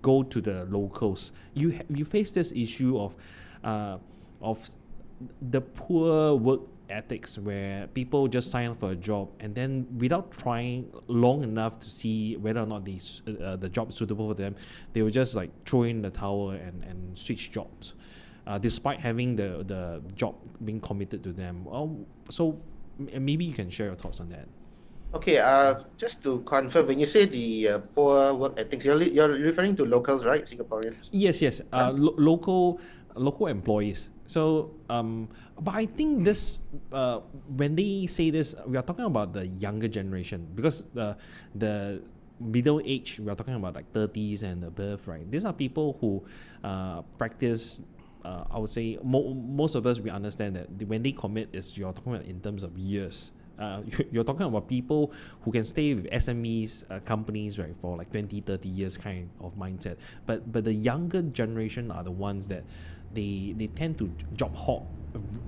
go to the locals, you face this issue of the poor work ethics where people just sign up for a job and then without trying long enough to see whether or not the job is suitable for them, they will just like throw in the towel and switch jobs, despite having the job being committed to them. So maybe you can share your thoughts on that. Okay, just to confirm, when you say the poor work ethics, you're referring to locals, right? Singaporeans? Yes. Local employees. So, but I think this, when they say this, we are talking about the younger generation, because the middle age, we are talking about like 30s and above, right? These are people who practice. I would say most of us, we understand that when they commit, you're talking about in terms of years. You're talking about people who can stay with SMEs, companies, right, for like 20, 30 years kind of mindset. But the younger generation are the ones that they tend to job hop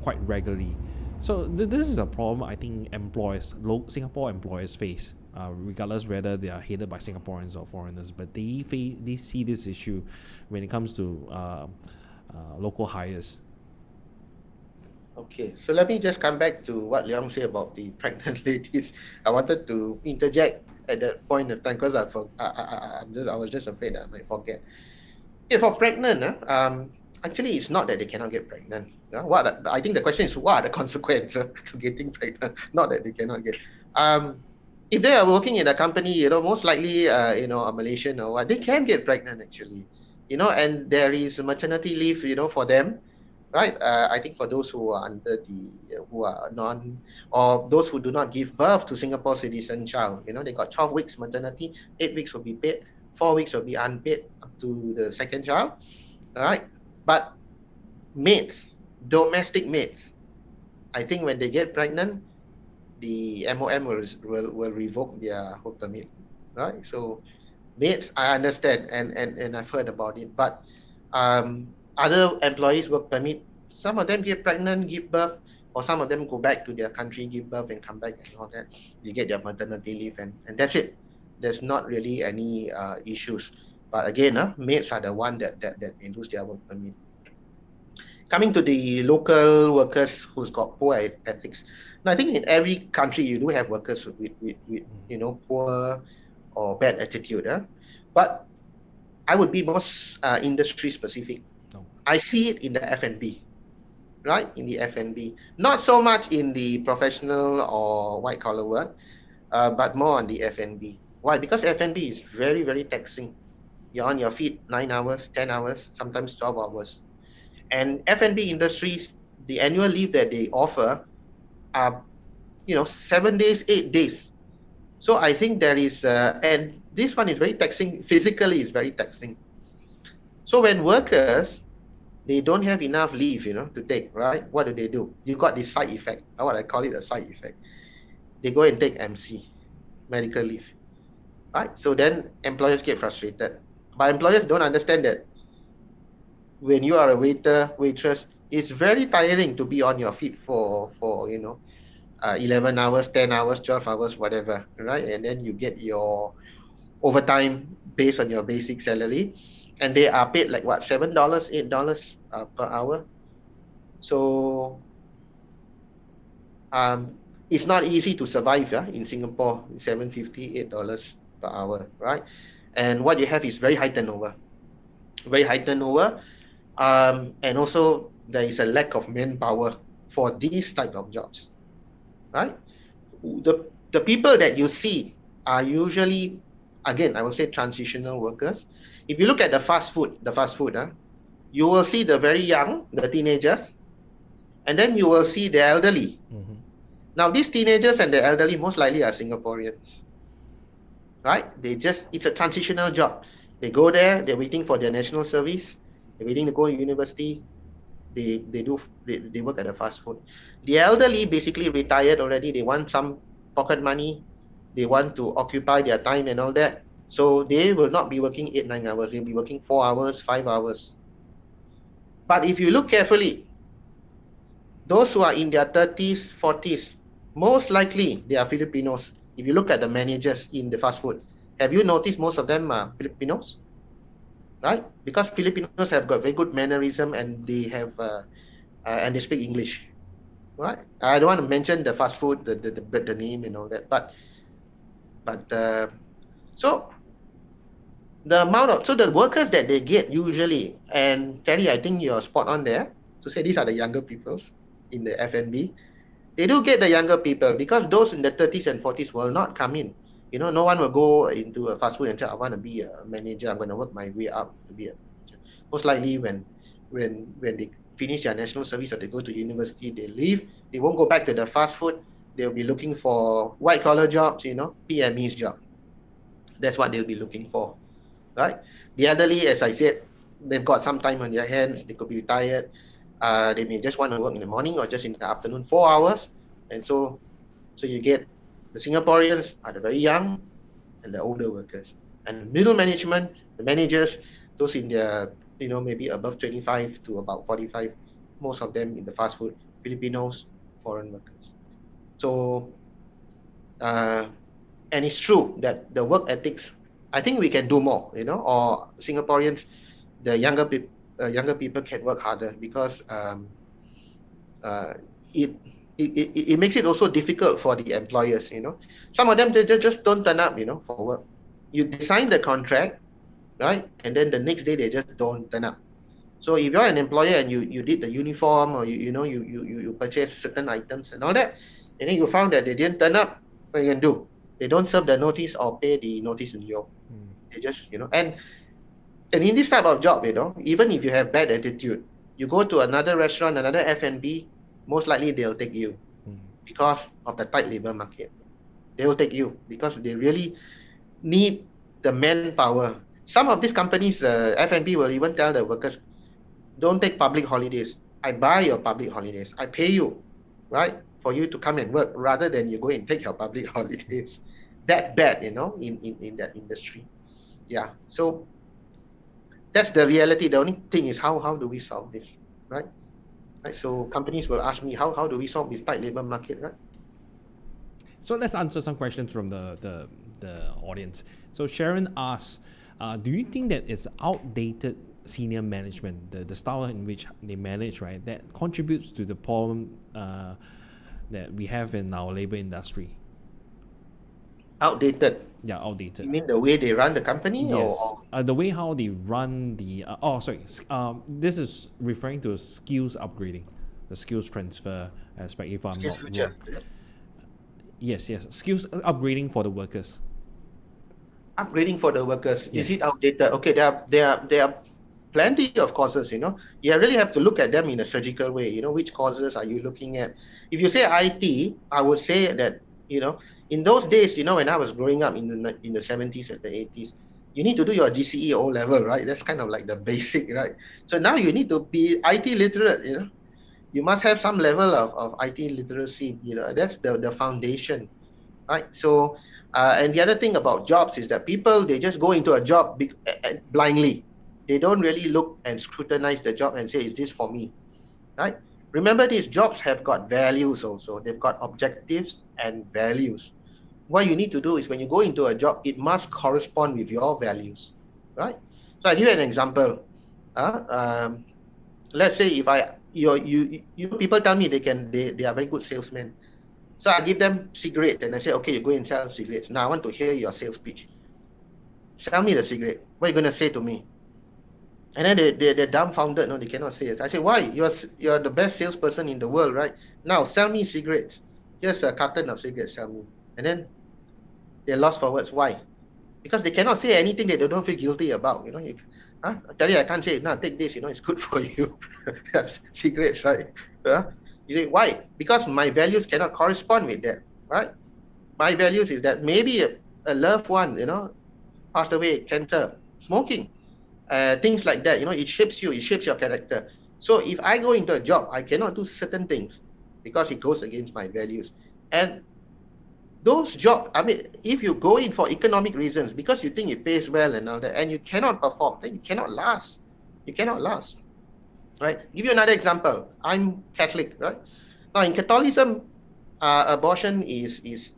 quite regularly. So this is a problem I think Singapore employers face, regardless whether they are headed by Singaporeans or foreigners. But they see this issue when it comes to local hires. Okay, so let me just come back to what Leong said about the pregnant ladies. I wanted to interject at that point of time because I was just afraid I might forget. If for pregnant, actually it's not that they cannot get pregnant. I think the question is, what are the consequences to getting pregnant? Not that they cannot get. If they are working in a company, most likely, a Malaysian or what, they can get pregnant actually. And there is maternity leave, for them. Right, I think for those who are who are or those who do not give birth to Singapore citizen child, they got 12 weeks maternity, 8 weeks will be paid, 4 weeks will be unpaid up to the second child. All right, but maids, domestic maids, I think when they get pregnant, the MOM will revoke their work permit. Right, so maids, I understand and I've heard about it, but other employees work permit, some of them get pregnant, give birth, or some of them go back to their country, give birth and come back and all that. They get their maternity leave and that's it. There's not really any issues. But again, maids are the one that may lose their work permit. Coming to the local workers who's got poor ethics. Now, I think in every country you do have workers with poor or bad attitude. But I would be most industry specific. I see it in the F&B, right? In the F&B, not so much in the professional or white collar work, but more on the F&B. Why? Because F&B is very, very taxing. You're on your feet 9 hours, 10 hours, sometimes 12 hours. And F&B industries, the annual leave that they offer are, 7 days, 8 days. So I think there is, and this one is very taxing, physically is very taxing. So when workers, they don't have enough leave, to take, right? What do? You got this side effect, or what I call it a side effect. They go and take MC, medical leave, right? So then employers get frustrated. But employers don't understand that when you are a waiter, waitress, it's very tiring to be on your feet for 11 hours, 10 hours, 12 hours, whatever, right? And then you get your overtime based on your basic salary. And they are paid like what, $7, $8 per hour. So it's not easy to survive in Singapore, $7.50, $8 per hour, right? And what you have is very high turnover. Very high turnover. And also there is a lack of manpower for these type of jobs, right? The people that you see are usually, again, I will say transitional workers. If you look at the fast food, you will see the very young, the teenagers, and then you will see the elderly. Mm-hmm. Now, these teenagers and the elderly most likely are Singaporeans, right? It's a transitional job. They go there, they're waiting for their national service, they're waiting to go to university, they work at the fast food. The elderly basically retired already, they want some pocket money, they want to occupy their time and all that. So they will not be working 8-9 hours. They'll be working 4 hours, 5 hours. But if you look carefully, those who are in their 30s, 40s, most likely they are Filipinos. If you look at the managers in the fast food, have you noticed most of them are Filipinos? Right? Because Filipinos have got very good mannerism and they have and they speak English, right? I don't want to mention the fast food, the name and all that, but so the workers that they get usually, and Terry, I think you're spot on there to say these are the younger people in the F&B. They do get the younger people because those in the 30s and 40s will not come in. No one will go into a fast food and say, I want to be a manager. I'm going to work my way up to be a manager. Most likely when they finish their national service or they go to university, they leave. They won't go back to the fast food. They'll be looking for white collar jobs, PME's job. That's what they'll be looking for, right? The elderly, as I said, they've got some time on their hands. They could be retired. They may just want to work in the morning or just in the afternoon, 4 hours. And so you get the Singaporeans are the very young and the older workers. And the middle management, the managers, those in their, maybe above 25 to about 45, most of them in the fast food, Filipinos, foreign workers. So, and it's true that the work ethics, I think we can do more, or Singaporeans, the younger people can work harder because it makes it also difficult for the employers, Some of them, they just don't turn up, for work. You sign the contract, right? And then the next day, they just don't turn up. So if you're an employer and you did the uniform or, you purchase certain items and all that, and then you found that they didn't turn up, what you can do? They don't serve the notice or pay the notice in lieu. They just, and in this type of job, even if you have bad attitude, you go to another restaurant, another F&B, most likely they'll take you because of the tight labor market. They will take you because they really need the manpower. Some of these companies, F&B will even tell the workers, don't take public holidays. I buy your public holidays. I pay you, right, for you to come and work rather than you go and take your public holidays. That bad, in that industry. Yeah. So that's the reality. The only thing is how do we solve this, right? So companies will ask me, how do we solve this tight labor market, right? So let's answer some questions from the audience. So Sharon asks, do you think that it's outdated senior management, the style in which they manage, right, that contributes to the problem that we have in our labor industry? Outdated? Yeah, outdated. You mean the way they run the company? Yes. Or? The way how they run the... this is referring to skills upgrading, the skills transfer aspect, if I'm not wrong. Yes. Skills upgrading for the workers. Upgrading for the workers. Yes. Is it outdated? Okay, there are plenty of courses, You really have to look at them in a surgical way. Which courses are you looking at? If you say IT, I would say that, in those days, when I was growing up in the 70s and the 80s, you need to do your GCE O level, right? That's kind of like the basic, right? So now you need to be IT literate, You must have some level of IT literacy, That's the foundation, right? So, and the other thing about jobs is that people, they just go into a job blindly. They don't really look and scrutinize the job and say, is this for me, right? Remember, these jobs have got values also. They've got objectives and values. What you need to do is when you go into a job, it must correspond with your values, right? So I'll give you an example. Let's say if people tell me they are very good salesmen. So I give them cigarettes and I say, okay, you go and sell cigarettes. Now I want to hear your sales pitch. Sell me the cigarette. What are you going to say to me? And then they're dumbfounded. No, they cannot say it. I say, why? You're the best salesperson in the world, right? Now sell me cigarettes. Just a carton of cigarettes, sell me. And then they're lost for words. Why? Because they cannot say anything that they don't feel guilty about. I tell you, I can't say, no, take this, it's good for you. Cigarettes, right? You say, why? Because my values cannot correspond with that, right? My values is that maybe a loved one, passed away, cancer, smoking, things like that, it shapes you, it shapes your character. So if I go into a job, I cannot do certain things because it goes against my values. And those jobs, if you go in for economic reasons, because you think it pays well and all that, and you cannot perform, then you cannot last. You cannot last, right? Give you another example. I'm Catholic, right? Now in Catholicism, abortion is the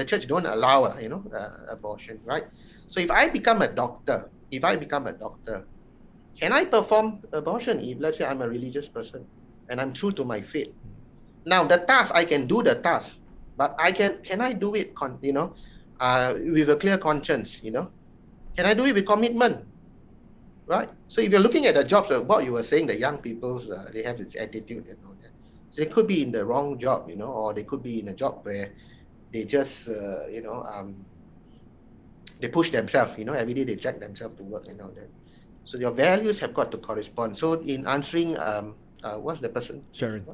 church don't allow, abortion, right? So if I become a doctor, Can I perform abortion if, let's say, I'm a religious person and I'm true to my faith? Now, the task, I can do the task, but can I do it, with a clear conscience, Can I do it with commitment, right? So if you're looking at the jobs, what you were saying, the young people, they have this attitude and all that. So they could be in the wrong job, or they could be in a job where they just, they push themselves, every day they drag themselves to work and all that. So your values have got to correspond. So in answering, what's the person? Sharon.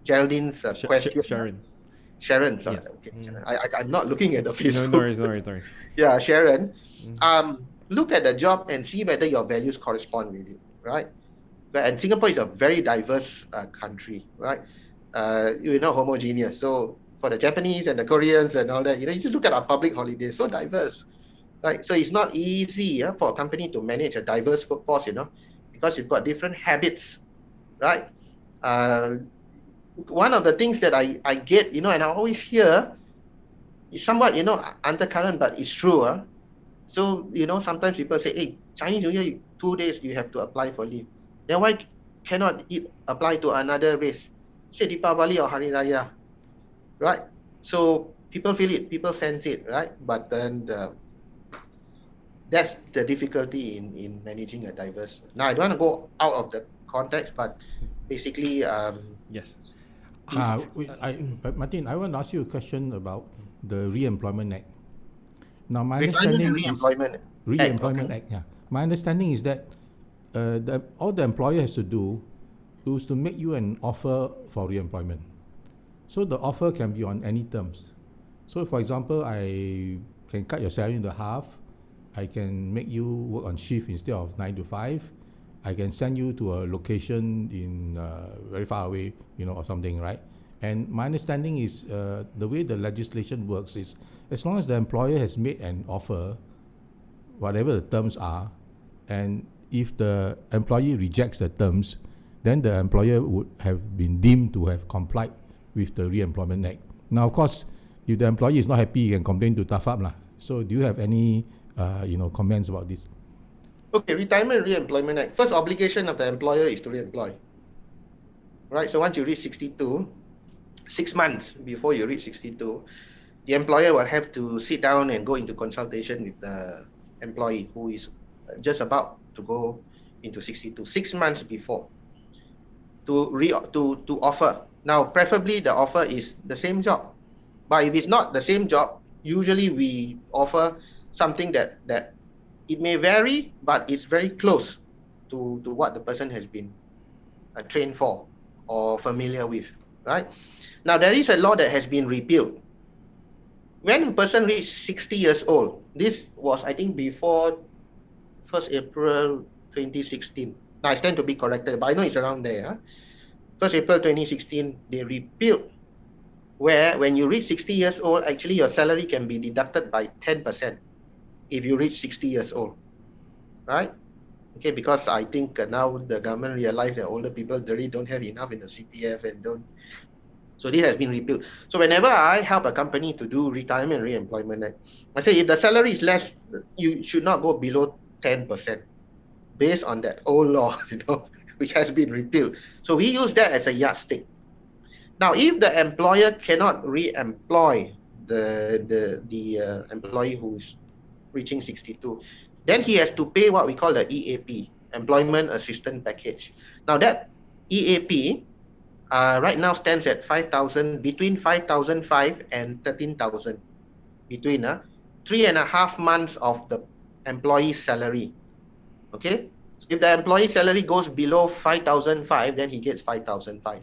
Geraldine's question. Sharon, sorry. Yes. Okay. I'm not looking at the Facebook. No worries. Yeah, Sharon. Look at the job and see whether your values correspond with it, right? And Singapore is a very diverse country, right? You're not homogeneous. So for the Japanese and the Koreans and all that, you just look at our public holidays, so diverse, right? So it's not easy for a company to manage a diverse workforce, because you've got different habits, right? One of the things that I get, and I always hear, is somewhat, undercurrent, but it's true. So, sometimes people say, hey, Chinese New Year, 2 days you have to apply for leave. Then why cannot it apply to another race? Say Deepavali or Hari Raya, right? So people feel it, people sense it, right? But then that's the difficulty in managing a diverse. Now, I don't want to go out of the context, but basically, yes. But Martin, I want to ask you a question about the Reemployment Act. Now, my understanding understanding is Reemployment Act. Yeah, my understanding is that all the employer has to do is to make you an offer for reemployment. So the offer can be on any terms. So, for example, I can cut your salary into half. I can make you work on shift instead of 9 to 5. I can send you to a location in very far away, or something, right? And my understanding is the way the legislation works is, as long as the employer has made an offer, whatever the terms are, and if the employee rejects the terms, then the employer would have been deemed to have complied with the Reemployment Act. Now, of course, if the employee is not happy, he can complain to TAFAP lah. So, do you have any, comments about this? Okay, Retirement Reemployment Act. First obligation of the employer is to reemploy. Right, so once you reach 62, 6 months before you reach 62, the employer will have to sit down and go into consultation with the employee who is just about to go into 62, 6 months before, to offer. Now, preferably the offer is the same job. But if it's not the same job, usually we offer something that it may vary, but it's very close to what the person has been trained for or familiar with, right? Now, there is a law that has been repealed. When a person reached 60 years old, this was, I think, before 1st April 2016. Now, I stand to be corrected, but I know it's around there. 1st April 2016, they repealed where when you reach 60 years old, actually your salary can be deducted by 10% if you reach 60 years old, right? Okay, because I think now the government realized that older people really don't have enough in the CPF and don't. So this has been repealed. So whenever I help a company to do retirement reemployment, I say if the salary is less, you should not go below 10% based on that old law, which has been repealed. So we use that as a yardstick. Now, if the employer cannot re-employ the employee who is reaching 62, then he has to pay what we call the EAP, Employment Assistance Package. Now, that EAP right now stands at 5,000, between 5,005 and 13,000, between 3.5 months of the employee's salary. Okay, if the employee salary goes below 5,005, then he gets 5,005.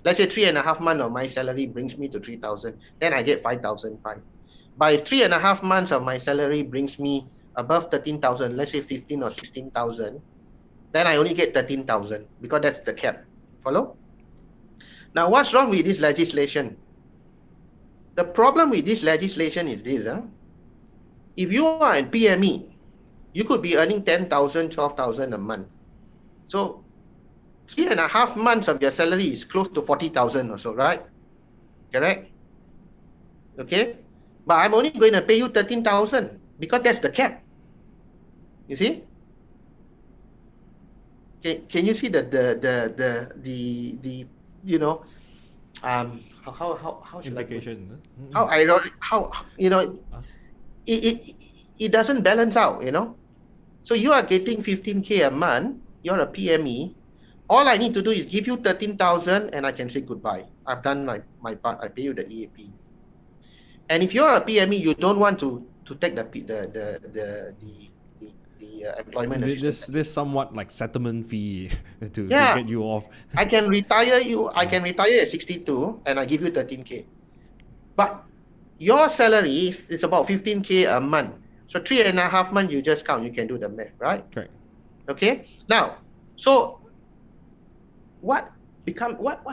Let's say 3.5 months of my salary brings me to 3,000, then I get 5,005. By 3.5 months of my salary brings me above 13,000, let's say 15 or 16,000, then I only get 13,000 because that's the cap. Follow? Now, what's wrong with this legislation? The problem with this legislation is this. If you are in PME, you could be earning 10,000, 12,000 a month. So 3.5 months of your salary is close to 40,000 or so, right? Correct? Okay? But I'm only going to pay you 13,000 because that's the cap. You see? Can you see the you know how should I put it? Implication. How ironic, how it doesn't balance out, So you are getting 15K a month, you're a PME. All I need to do is give you 13,000 and I can say goodbye. I've done my part. I pay you the EAP. And if you're a PME, you don't want to take the employment assistance. This somewhat like settlement fee to get you off. I can retire you. I can retire at 62 and I give you 13K. But your salary is about 15K a month. So 3.5 months, you just count. You can do the math, right? Correct. Okay. Now, so what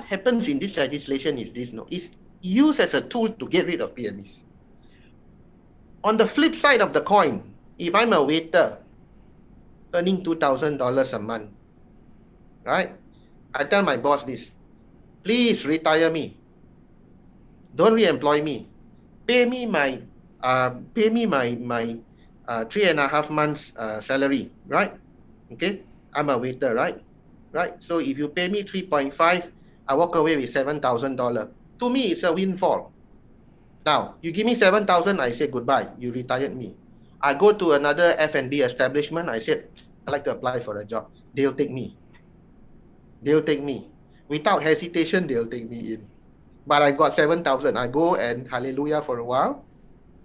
happens in this legislation is this: is used as a tool to get rid of PMEs. On the flip side of the coin, if I'm a waiter earning $2,000 a month, right? I tell my boss this: please retire me. Don't re-employ me. Pay me my 3.5 months salary, right? Okay, I'm a waiter, right? So if you pay me 3.5, I walk away with $7,000. To me, it's a windfall. Now you give me 7,000, I say goodbye. You retired me. I go to another F&B establishment. I said I'd like to apply for a job. They'll take me. Without hesitation, they'll take me in. But I got 7,000. I go and hallelujah for a while,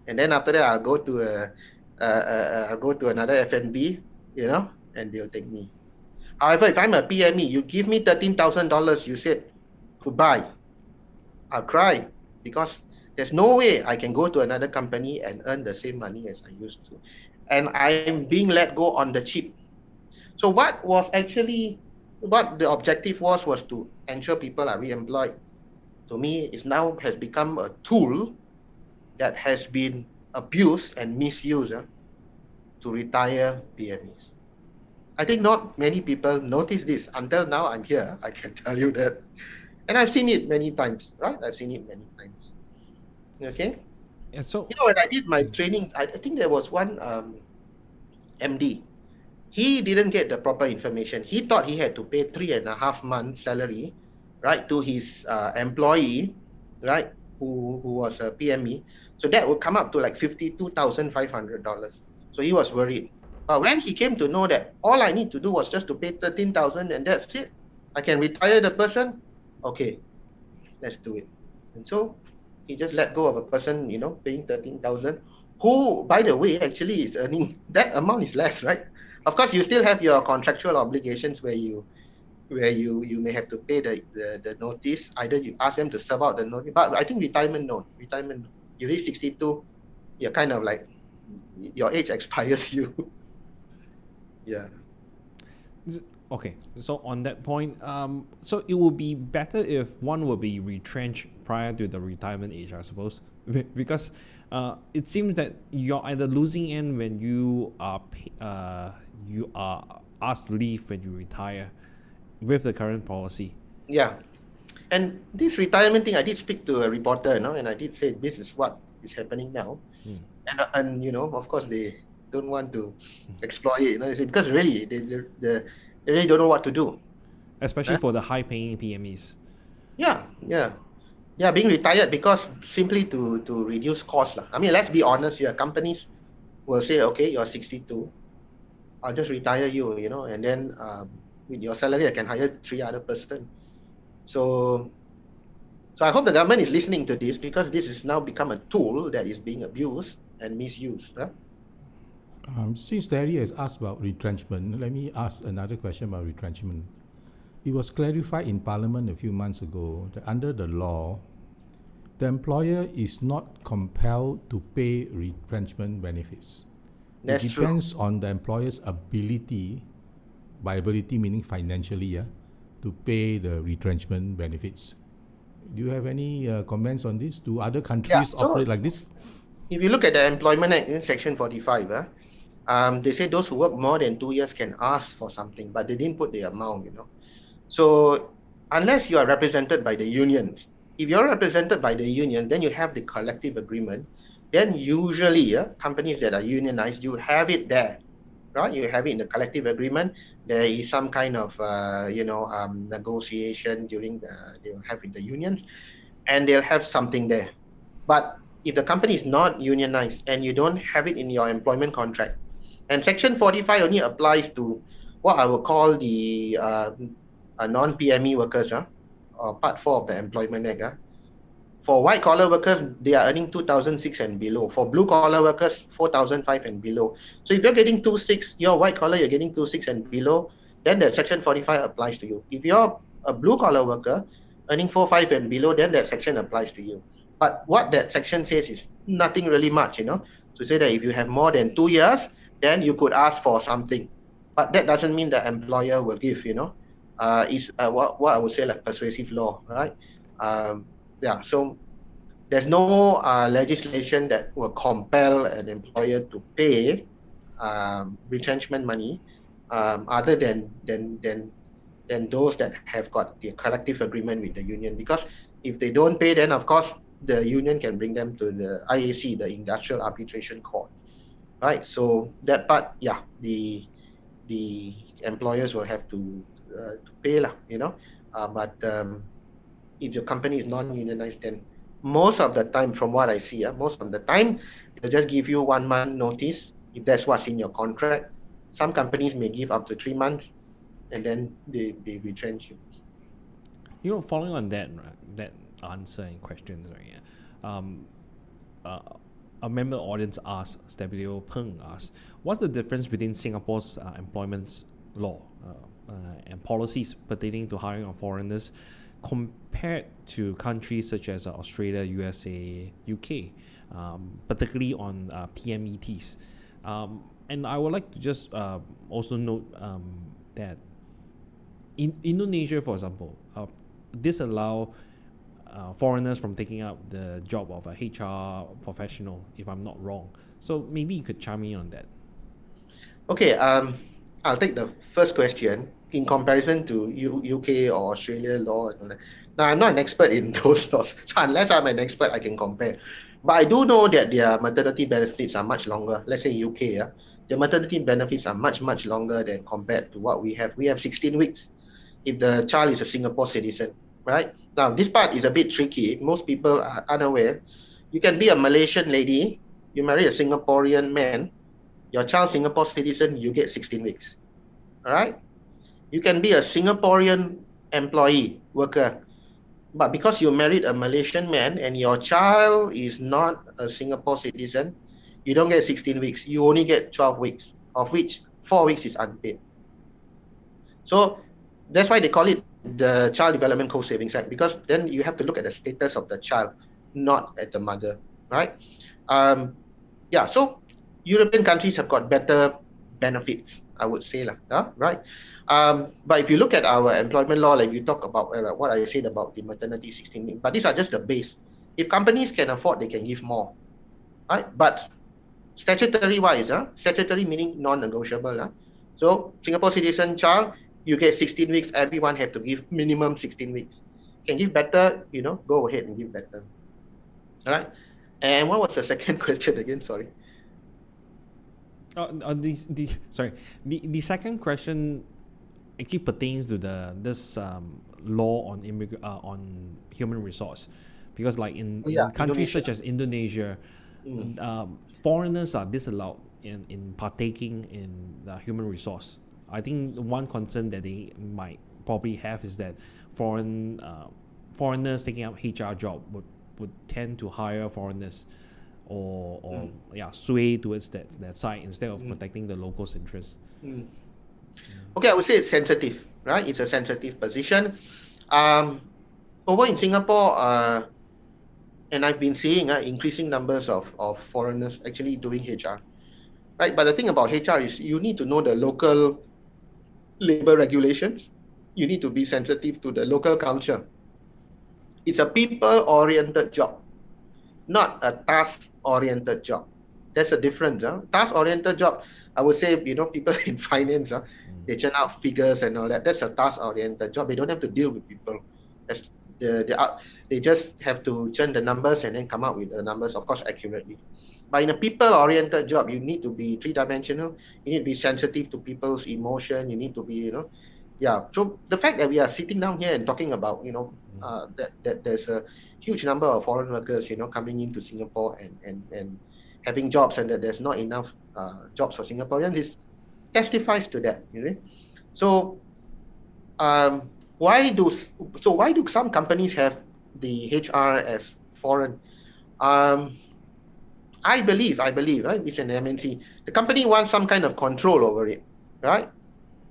and then after that I'll go to another F&B, and they'll take me. However, if I'm a PME, you give me $13,000, you said goodbye. I'll cry because there's no way I can go to another company and earn the same money as I used to, and I'm being let go on the cheap. So what the objective was to ensure people are re-employed. To me, it now has become a tool that has been abused and misused to retire PMEs. I think not many people notice this. Until now, I'm here. I can tell you that. And I've seen it many times, right? Okay? And so, when I did my training, I think there was one MD. He didn't get the proper information. He thought he had to pay 3.5 months salary, right, to his employee, right, who was a PME. So that would come up to like $52,500. So he was worried. But when he came to know that all I need to do was just to pay 13,000 and that's it, I can retire the person. Okay, let's do it. And so he just let go of a person, paying 13,000, who, by the way, actually is earning that amount is less, right? Of course, you still have your contractual obligations where you may have to pay the notice. Either you ask them to serve out the notice, but I think retirement, you reach 62, you're kind of like, your age expires you. Yeah. Okay, so on that point, so it would be better if one would be retrenched prior to the retirement age, I suppose, because it seems that you're either losing in when you are asked to leave when you retire with the current policy. Yeah, and this retirement thing, I did speak to a reporter, and I did say this is what is happening now, and of course they don't want to exploit it, because really they really don't know what to do, especially for the high-paying PMEs. Yeah, being retired because simply to reduce costs. I mean, let's be honest here. Companies will say, okay, you're 62, I'll just retire you, and then with your salary, I can hire 3 other person. So I hope the government is listening to this, because this has now become a tool that is being abused and misused. Since Terry has asked about retrenchment, let me ask another question about retrenchment. It was clarified in Parliament a few months ago that under the law, the employer is not compelled to pay retrenchment benefits. That's it depends on the employer's ability, by ability meaning financially, to pay the retrenchment benefits. Do you have any comments on this? Do other countries operate like this? If you look at the Employment Act in Section 45, they say those who work more than 2 years can ask for something, but they didn't put the amount, So unless you are represented by the union, if you're represented by the union, then you have the collective agreement. Then usually, companies that are unionized, you have it there. right? You have it in the collective agreement. There is some kind of negotiation during they'll have with the unions, and they'll have something there. But if the company is not unionized and you don't have it in your employment contract, and Section 45 only applies to what I would call the non-PME workers, or Part 4 of the Employment Act. For white-collar workers, they are earning 2,006 and below. For blue-collar workers, 4,005 and below. So if you're getting 2,600, you're white-collar, you're getting 2,600 and below, then that Section 45 applies to you. If you're a blue-collar worker earning 4,500 and below, then that section applies to you. But what that section says is nothing really much, to say that if you have more than 2 years, then you could ask for something. But that doesn't mean the employer will give, it's what I would say like persuasive law, right? So there's no legislation that will compel an employer to pay retrenchment money other than those that have got the collective agreement with the union. Because if they don't pay, then of course the union can bring them to the IAC, the Industrial Arbitration Court, right? So that part, the employers will have to pay lah, but if your company is non-unionized, then most of the time, from what I see, most of the time, they'll just give you 1 month notice if that's what's in your contract. Some companies may give up to 3 months, and then they retrench you. Following on that, right, that answer and questions, right? A member audience asked, Stabilio Peng asked, what's the difference between Singapore's employment law and policies pertaining to hiring of foreigners compared to countries such as Australia, USA, UK, particularly on PMETs? And I would like to just also note that in Indonesia, for example, disallow foreigners from taking up the job of a HR professional, if I'm not wrong. So maybe you could chime in on that. Okay, I'll take the first question in comparison to UK or Australia law and all that. Now, I'm not an expert in those laws, so unless I'm an expert, I can compare. But I do know that their maternity benefits are much longer. Let's say UK, the maternity benefits are much, much longer than compared to what we have. We have 16 weeks if the child is a Singapore citizen, right? Now, this part is a bit tricky. Most people are unaware. You can be a Malaysian lady, you marry a Singaporean man, your child Singapore citizen, you get 16 weeks, all right? You can be a Singaporean employee, worker, but because you married a Malaysian man and your child is not a Singapore citizen, you don't get 16 weeks. You only get 12 weeks, of which 4 weeks is unpaid. So that's why they call it the Child Development Co-Savings Act, because then you have to look at the status of the child, not at the mother, right? So European countries have got better benefits, I would say, right? But if you look at our employment law, like you talk about what I said about the maternity 16 weeks, but these are just the base. If companies can afford, they can give more, right? But statutory wise, statutory meaning non-negotiable. So Singapore citizen child, you get 16 weeks, everyone have to give minimum 16 weeks. Can give better, go ahead and give better. All right. And what was the second question again? Sorry. The second question actually pertains to this law on human resource, because like in countries such as Indonesia, foreigners are disallowed in partaking in the human resource. I think one concern that they might probably have is that foreigners taking up HR job would tend to hire foreigners or sway towards that side instead of protecting the locals' interests. Okay, I would say it's sensitive, right? It's a sensitive position. Over in Singapore, and I've been seeing increasing numbers of foreigners actually doing HR, right? But the thing about HR is you need to know the local labor regulations. You need to be sensitive to the local culture. It's a people-oriented job, not a task-oriented job. There's a difference. Task-oriented job, I would say, people in finance, they churn out figures and all that. That's a task-oriented job. They don't have to deal with people. They just have to churn the numbers and then come up with the numbers, of course, accurately. But in a people-oriented job, you need to be three-dimensional. You need to be sensitive to people's emotion. You need to be, So the fact that we are sitting down here and talking about, that there's a huge number of foreign workers, coming into Singapore and having jobs, and that there's not enough jobs for Singaporeans, this testifies to that. So why do some companies have the HR as foreign? I believe, right? It's an MNC. The company wants some kind of control over it, right?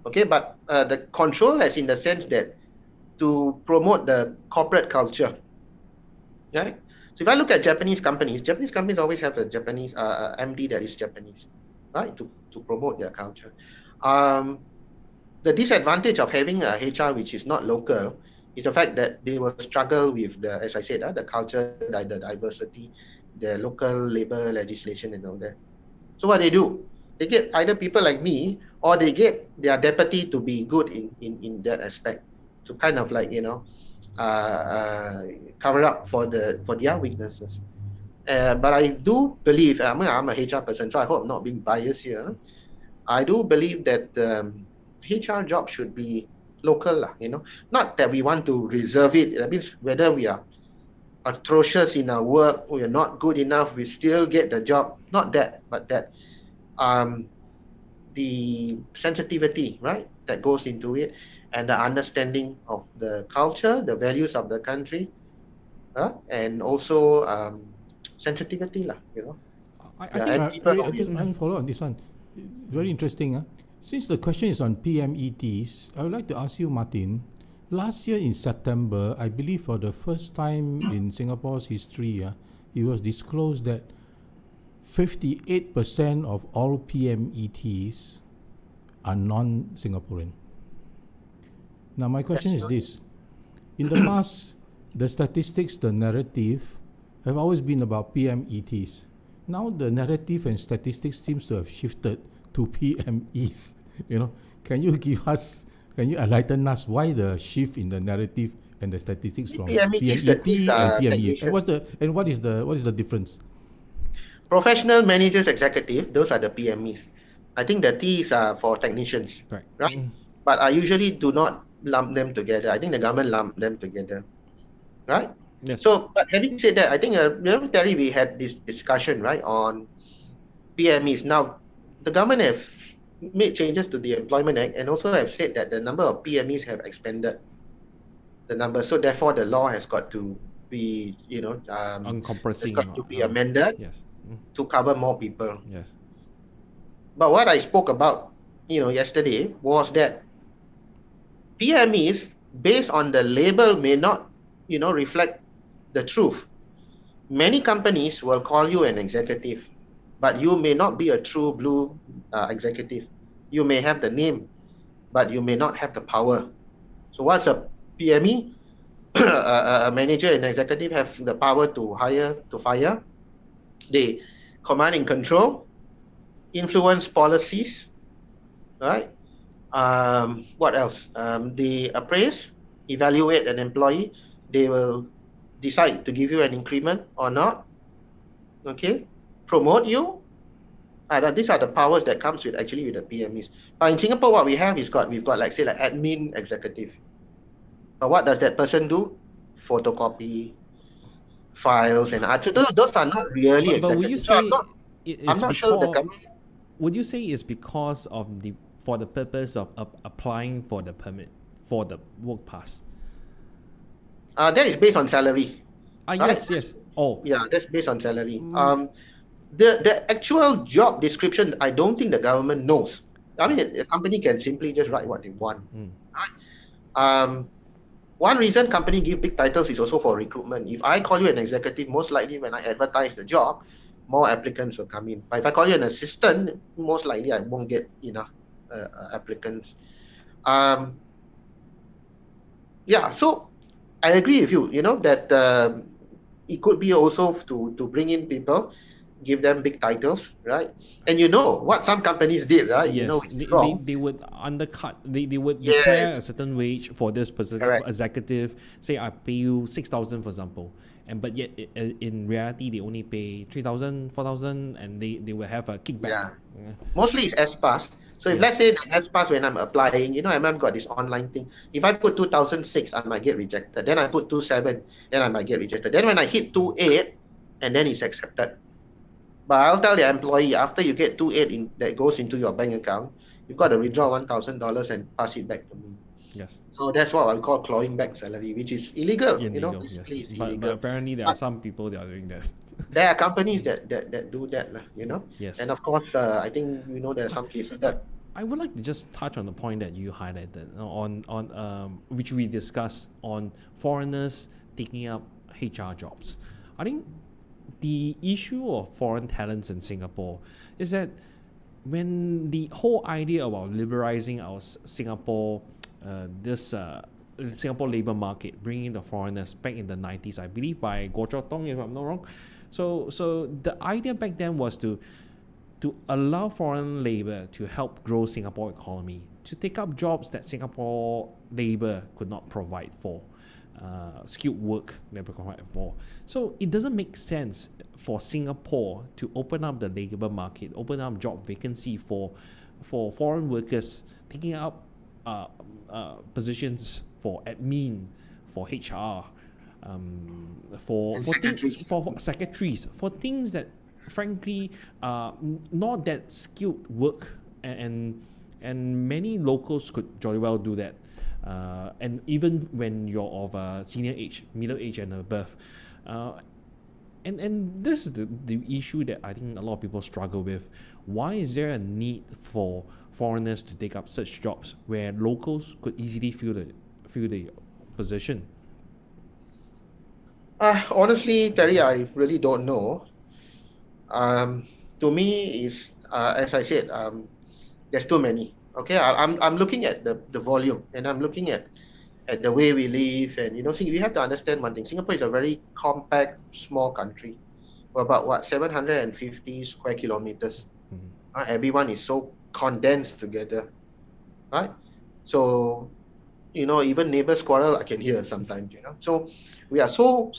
Okay, but the control as in the sense that to promote the corporate culture, right? So if I look at Japanese companies always have a Japanese MD that is Japanese, right? To promote their culture. The disadvantage of having a HR which is not local is the fact that they will struggle with as I said, the culture, the diversity, the local labor legislation and all that. So what they do, they get either people like me, or they get their deputy to be good in that aspect, to kind of like, cover up for their weaknesses. But I do believe, I'm a HR person, so I hope I'm not being biased here. I do believe that HR job should be local, not that we want to reserve it. That means whether we are atrocious in our work, we are not good enough, we still get the job. Not that, but that the sensitivity, right, that goes into it, and the understanding of the culture, the values of the country, and also sensitivity, I think I'll follow on this one. Very interesting. Since the question is on PMETs, I would like to ask you, Martin. Last year in September, I believe for the first time in Singapore's history, it was disclosed that 58% of all PMETs are non-Singaporean. Now, my question is this. In the past, the statistics, the narrative, have always been about PMETs. Now, the narrative and statistics seems to have shifted to PMEs. Can you enlighten us why the shift in the narrative and the statistics from PMET and PME? And what is the difference? Professional managers, executive, those are the PMEs. I think the T's are for technicians, right? But I usually do not lump them together. I think the government lump them together, right? Yes. So, but having said that, I think, Terry, we had this discussion, right, on PMEs. Now, the government have made changes to the Employment Act and also have said that the number of PMEs have expanded the number. So therefore, the law has got to be, uncompressing, got to be amended to cover more people. Yes. But what I spoke about, yesterday was that PMEs, based on the label, may not, reflect the truth. Many companies will call you an executive, but you may not be a true blue executive. You may have the name, but you may not have the power. So what's a PME? A manager and executive have the power to hire, to fire. They command and control, influence policies, right? What else? They appraise, evaluate an employee. They will decide to give you an increment or not. Okay, promote you. These are the powers that comes with the PMEs. But in Singapore, what we have is we've got like admin executive. But what does that person do? Photocopy files and so those are not really executive. But would you say I'm not sure the government. Would you say it's because of for the purpose of applying for the permit for the work pass? That is based on salary. Right? Yes. Oh. Yeah, that's based on salary. The actual job description, I don't think the government knows. I mean, a company can simply just write what they want. Right? One reason company give big titles is also for recruitment. If I call you an executive, most likely when I advertise the job, more applicants will come in. But if I call you an assistant, most likely I won't get enough applicants. So I agree with you, that it could be also to bring in people. give them big titles, right? And you know what some companies did, right? You know Yes, which is wrong. they would undercut, they would declare a Yes, certain wage for this specific correct. executive. Say I pay you 6,000 for example, and but yet in reality they only pay 3,000, 4,000, and they will have a kickback. Yeah. Yeah. Mostly it's S-Pass. So if let's Yes. say the S-Pass when I'm applying, you know, I've got this online thing. If I put 2006, I might get rejected. Then I put 27, then I might get rejected. Then when I hit 28, and then it's accepted. But I'll tell the employee after you get 28 that goes into your bank account, you've got to withdraw $1,000 and pass it back to me. Yes. So that's what I call clawing back salary, which is illegal. You know, Illegal. Yes. basically it's But illegal. apparently there are some people that are doing that. There are companies that do that, you know. Yes. And of course, I think you know there are some cases that. I would like to just touch on the point that you highlighted on which we discussed on foreigners taking up HR jobs. I think the issue of foreign talents in Singapore is that when the whole idea about liberalizing our Singapore Singapore labor market, bringing the foreigners back in the 90s, I believe by Goh Chok Tong, if I'm not wrong. So the idea back then was to allow foreign labor to help grow Singapore economy, to take up jobs that Singapore labor could not provide for, skilled work labor provide for. So it doesn't make sense for Singapore to open up the labor market, open up job vacancy for foreign workers taking up positions for admin, for HR, for secretaries, for things that frankly not that skilled work, and many locals could jolly well do that, and even when you're of a senior age, middle age and above, and this is the issue that I think a lot of people struggle with. Why is there a need for foreigners to take up such jobs where locals could easily fill the position? Honestly, Terry, I really don't know. To me, is as I said, there's too many. Okay, I'm looking at the volume, and I'm looking at the way we live, and you know, see, we have to understand one thing. Singapore is a very compact, small country. We're about 750 square kilometers. Mm-hmm. Everyone is so condensed together, right? So, you know, even neighbors quarrel, I can hear sometimes. You know, so we are so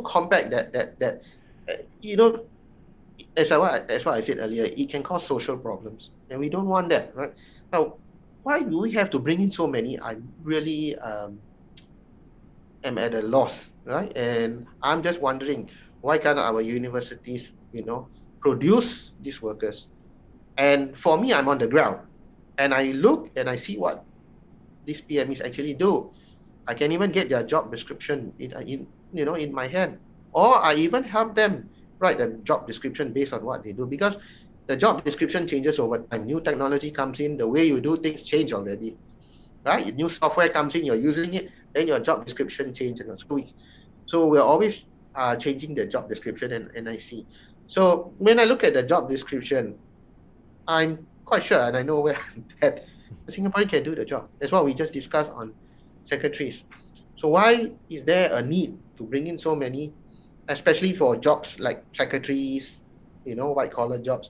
compact that you know, as what I said earlier, it can cause social problems, and we don't want that, right? Now, why do we have to bring in so many? I really am at a loss, right? And I'm just wondering, why can't our universities, you know, produce these workers? And for me, I'm on the ground, and I look and I see what these PMEs actually do. I can even get their job description in my hand, or I even help them write the job description based on what they do, because the job description changes over time. New technology comes in, the way you do things change already, right? New software comes in, you're using it, then your job description changes. So we're always changing the job description, and I see. So when I look at the job description, I'm quite sure, and I know where that the Singaporean can do the job. That's what we just discussed on secretaries. So why is there a need to bring in so many, especially for jobs like secretaries, you know, white collar jobs?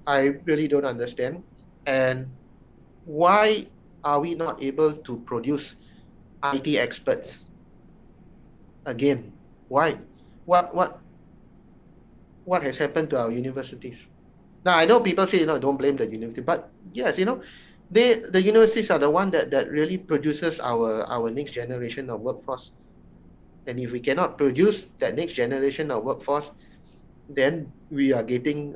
I really don't understand. And why are we not able to produce IT experts? Again, why? What has happened to our universities? Now, I know people say, you know, don't blame the university, but yes, you know, the universities are the one that really produces our next generation of workforce. And if we cannot produce that next generation of workforce, then we are getting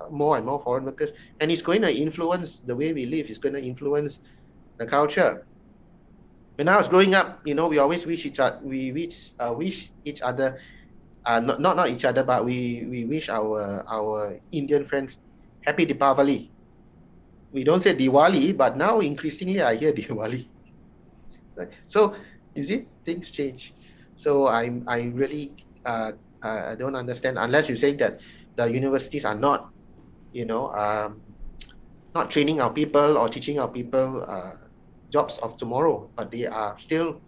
more and more foreign workers, and it's going to influence the way we live. It's going to influence the culture. When I was growing up, you know, we always wish each other, not each other, but we wish our Indian friends happy Deepavali. We don't say Diwali, but now increasingly I hear Diwali. Right? So you see, things change. So I really I don't understand, unless you say that the universities are not, you know, not training our people or teaching our people jobs of tomorrow, but they are still,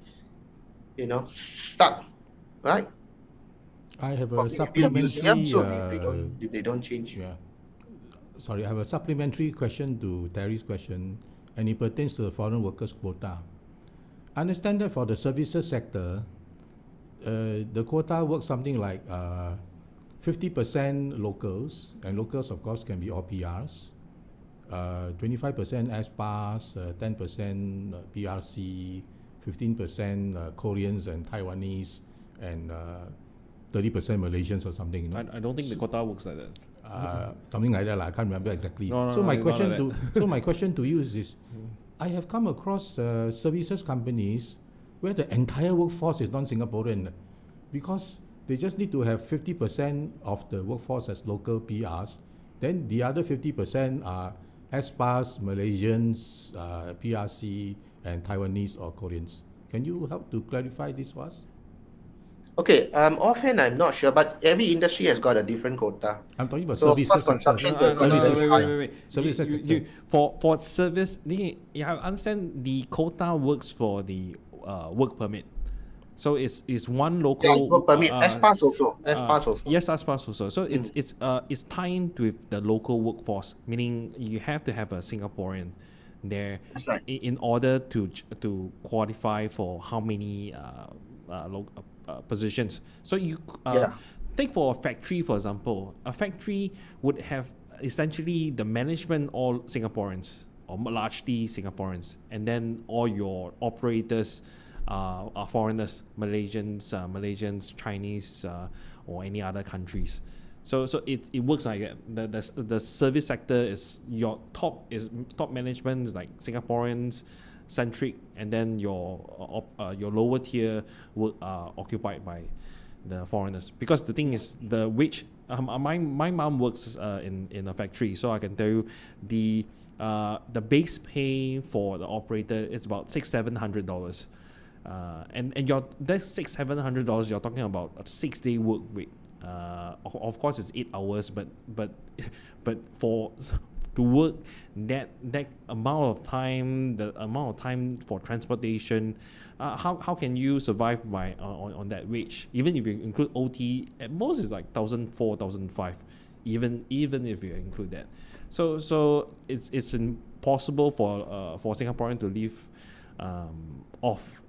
you know, stuck, right? I have a Probably a museum, supplementary. so if they don't change. Yeah. Sorry, I have a supplementary question to Terry's question, and it pertains to the foreign workers quota. I understand that for the services sector, the quota works something like 50% locals, and locals, of course, can be all PRs, 25% S-Pass, 10% PRC, 15% Koreans and Taiwanese, and 30% Malaysians or something. You know? I don't think the quota works like that. Something like that. I can't remember exactly. No, so my it's question not like so my question to you is I have come across services companies where the entire workforce is non-Singaporean because they just need to have 50% of the workforce as local PRs. Then the other 50% are S-Pass, Malaysians, PRC, and Taiwanese or Koreans. Can you help to clarify this for us? Okay, offhand I'm not sure, but every industry has got a different quota. I'm talking about So of services course, sector. consumption No, to Services. wait. Services sector. For service, I understand the quota works for the work permit. So it's one local. Yeah, it's work permit. S-Pass also. S-Pass also. Yes, S-Pass also. So it's tied with the local workforce, meaning you have to have a Singaporean there That's right. in order to qualify for how many positions. So you take for a factory, for example. A factory would have essentially the management all Singaporeans or largely Singaporeans, and then all your operators are foreigners, Malaysians, Chinese, or any other countries. So it works like that. The service sector is your top management is like Singaporeans centric, and then your lower tier are occupied by the foreigners. Because the thing is, the wage. My mom works in a factory, so I can tell you the base pay for the operator is about $600-700. And that's $600-700. You're talking about a 6-day work week. Of course, it's 8 hours, but for to work that amount of time, the amount of time for transportation, how can you survive on that wage? Even if you include OT, at most it's like 1,400, 1,500. Even if you include that, so it's impossible for Singaporean to live off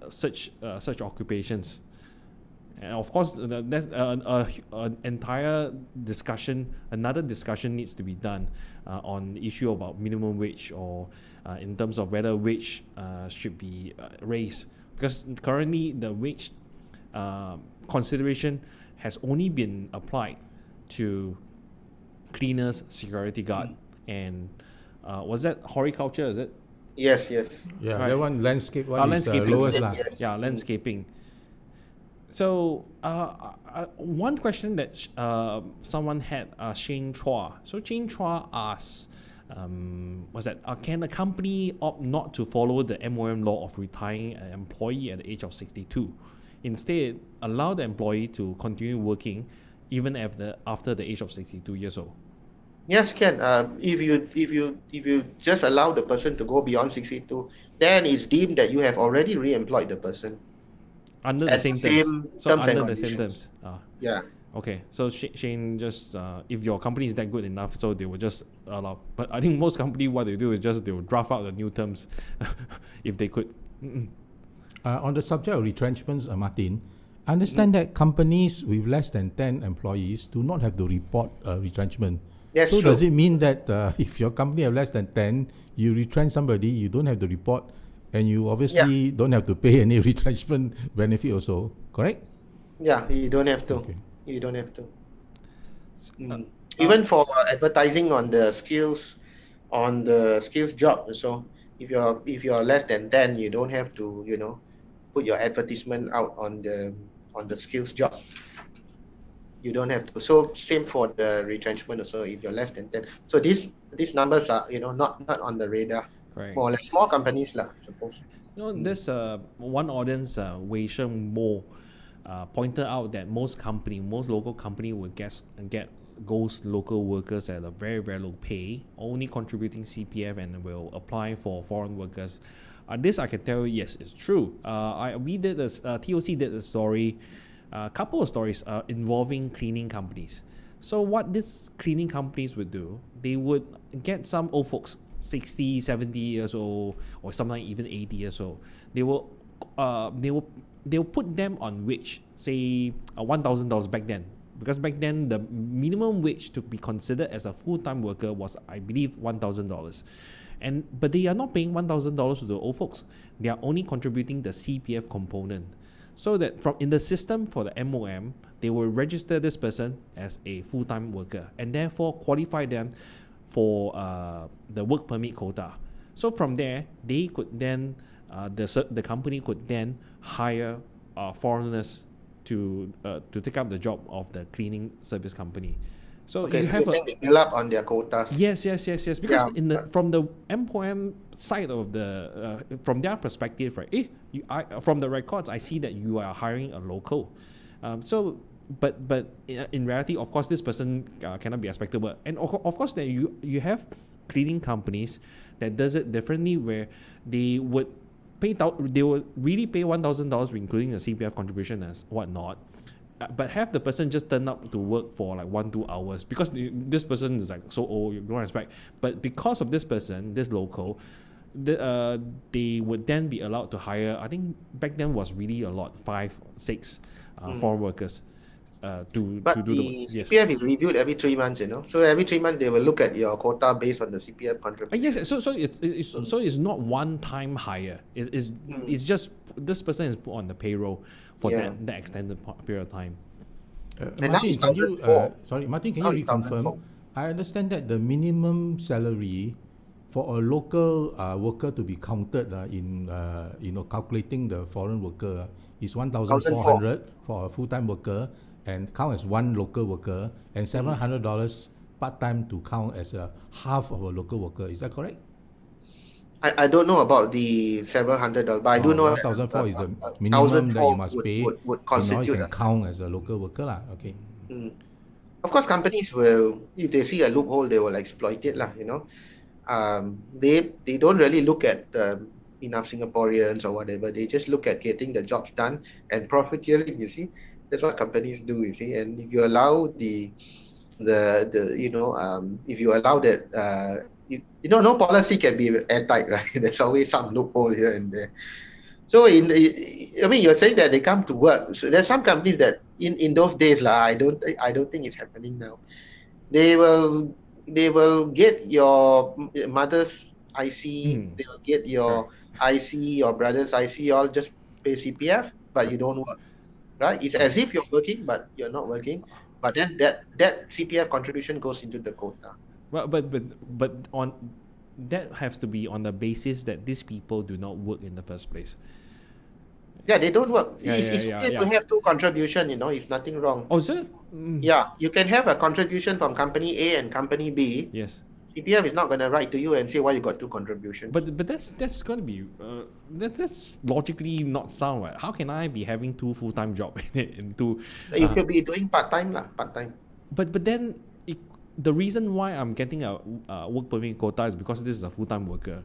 such occupations. And of course, that's an entire discussion. Another discussion needs to be done on the issue about minimum wage, or in terms of whether wage should be raised. Because currently the wage consideration has only been applied to cleaners, security guard, and was that horticulture? Is it? Yes. Yeah, Right. that one landscape one is landscaping. lowest lah. Yeah, landscaping. So one question that someone had, Shane Chua. So Shane Chua asked, can a company opt not to follow the MOM law of retiring an employee at the age of 62? Instead, allow the employee to continue working even after the age of 62 years old. Yes, can. If you just allow the person to go beyond 62, then it's deemed that you have already re-employed the person. Under the At same the terms. same So terms and under the same conditions. terms. Yeah. Okay, so Shane just if your company is that good enough, so they will just allow. But I think most company, what they do is just they will draft out the new terms if they could. On the subject of retrenchments, Martin, I understand that companies with less than 10 employees do not have to report retrenchment. Yes, So true. does it mean that if your company have less than 10, you retrench somebody, you don't have to report, and you obviously don't have to pay any retrenchment benefit also, correct? Yeah, you don't have to. Okay. You don't have to. Even for advertising on the skills job. So if you're less than 10, you don't have to put your advertisement out on the skills job. You don't have to. So same for the retrenchment also. If you're less than 10, so these numbers are not on the radar. Correct. More or less small companies lah, I suppose. There's one audience, Wei Sheng Mo, pointed out that most local company would get those local workers at a very, very low pay, only contributing CPF, and will apply for foreign workers. This I can tell you, yes, it's true. TOC did a story a couple of stories involving cleaning companies. So what these cleaning companies would do, they would get some old folks, 60, 70 years old, or sometimes even 80 years old. They will put them on wage, say $1,000 back then. Because back then, the minimum wage to be considered as a full-time worker was, I believe, $1,000. But they are not paying $1,000 to the old folks. They are only contributing the CPF component. So that in the system for the MOM, they will register this person as a full-time worker and therefore qualify them for the work permit quota. So from there, they could then, the company could then hire foreigners to take up the job of the cleaning service company. So Okay, you so have you're saying they build up on their quotas. Yes. Because Yeah. from the MPOM side of from their perspective, right? From the records, I see that you are hiring a local. But in reality, of course, this person cannot be expected. And of course, that you have cleaning companies that does it differently, where they would they will really pay $1,000, including the CPF contribution and whatnot. But have the person just turn up to work for like 1-2 hours because this person is like so old, you don't expect. But because of this person, this local, they would then be allowed to hire, I think back then was really a lot, 5, 6 foreign workers to But do the yes. CPF is reviewed every 3 months, So every 3 months they will look at your quota based on the CPF contribution. Yes, so it's not one time hire. It's just this person is put on the payroll for that extended period of time. And now it's Martin, 1,400. Martin, can Now you it's reconfirm? 1,400. I understand that the minimum salary for a local worker to be counted in calculating the foreign worker is 1,400 for a full-time worker and count as one local worker, and $700 part-time to count as a half of a local worker. Is that correct? I don't know about the $700, but I do know that 1,400 is the minimum that you must pay would in order constitute you can count as a local worker lah. Okay. Of course, companies will, if they see a loophole, they will exploit it lah. They don't really look at enough Singaporeans or whatever. They just look at getting the jobs done and profiteering. You see, that's what companies do. You see, and if you allow if you allow that, no policy can be airtight, right? There's always some loophole here and there. So you're saying that they come to work. So there's some companies that in those days, I don't think it's happening now. They will get your mother's IC, they will get your IC, your brother's IC, all just pay CPF, but you don't work, right? It's as if you're working, but you're not working. But then that CPF contribution goes into the quota. Well, but on that has to be on the basis that these people do not work in the first place. Yeah, they don't work. It's okay to have two contribution, it's nothing wrong. Oh, is it? Yeah, you can have a contribution from company A and company B. Yes. CPF is not going to write to you and say why you got two contributions. But that's going to be that's logically not sound, right? How can I be having two full-time jobs in two? You could be doing part-time. But then the reason why I'm getting a work permit quota is because this is a full-time worker.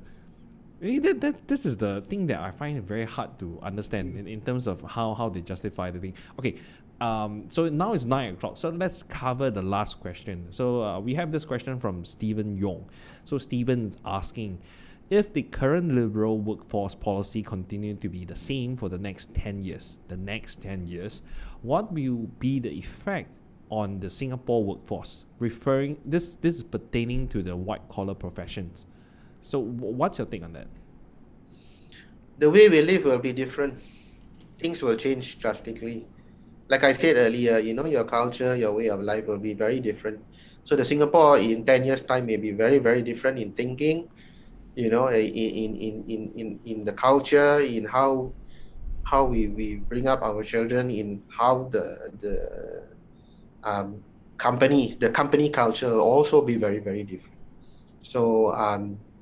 This is the thing that I find it very hard to understand in terms of how they justify the thing. Okay, so now it's 9 o'clock. So let's cover the last question. So we have this question from Stephen Yong. So Stephen is asking, if the current liberal workforce policy continue to be the same for the next 10 years, what will be the effect on the Singapore workforce? This is pertaining to the white-collar professions. So what's your take on that? The way we live will be different. Things will change drastically. Like I said earlier, your culture, your way of life will be very different. So the Singapore in 10 years' time may be very, very different in thinking, in the culture, in how we bring up our children, in how the company culture will also be very, very different. So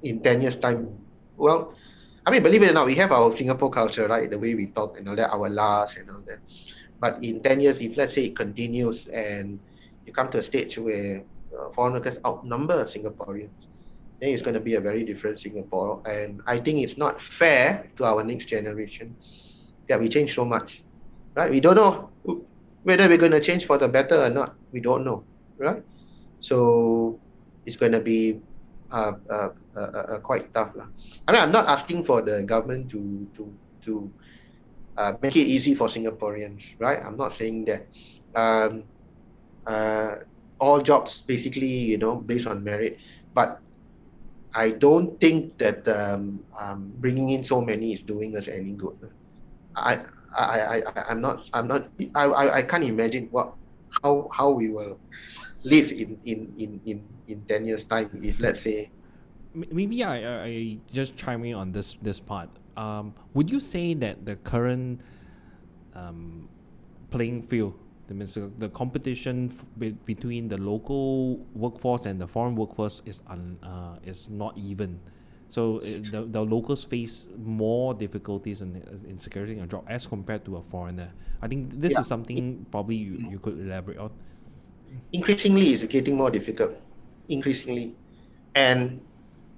in 10 years' time, believe it or not, we have our Singapore culture, right? The way we talk and all that, our laws and all that. But in 10 years, if let's say it continues and you come to a stage where foreign workers outnumber Singaporeans, then it's going to be a very different Singapore. And I think it's not fair to our next generation that we change so much, right? We don't know Whether we're going to change for the better or not, we don't know, right? So it's going to be quite tough. I mean, I'm not asking for the government to make it easy for Singaporeans, right? I'm not saying that. All jobs basically, based on merit, but I don't think that bringing in so many is doing us any good. I can't imagine how we will live in 10 years time if, let's say, Maybe I just chime in on this part. Would you say that the current playing field, the competition between the local workforce and the foreign workforce is not even? So the locals face more difficulties in securing a job as compared to a foreigner. I think this is something probably you could elaborate on. Increasingly, it's getting more difficult. Increasingly. And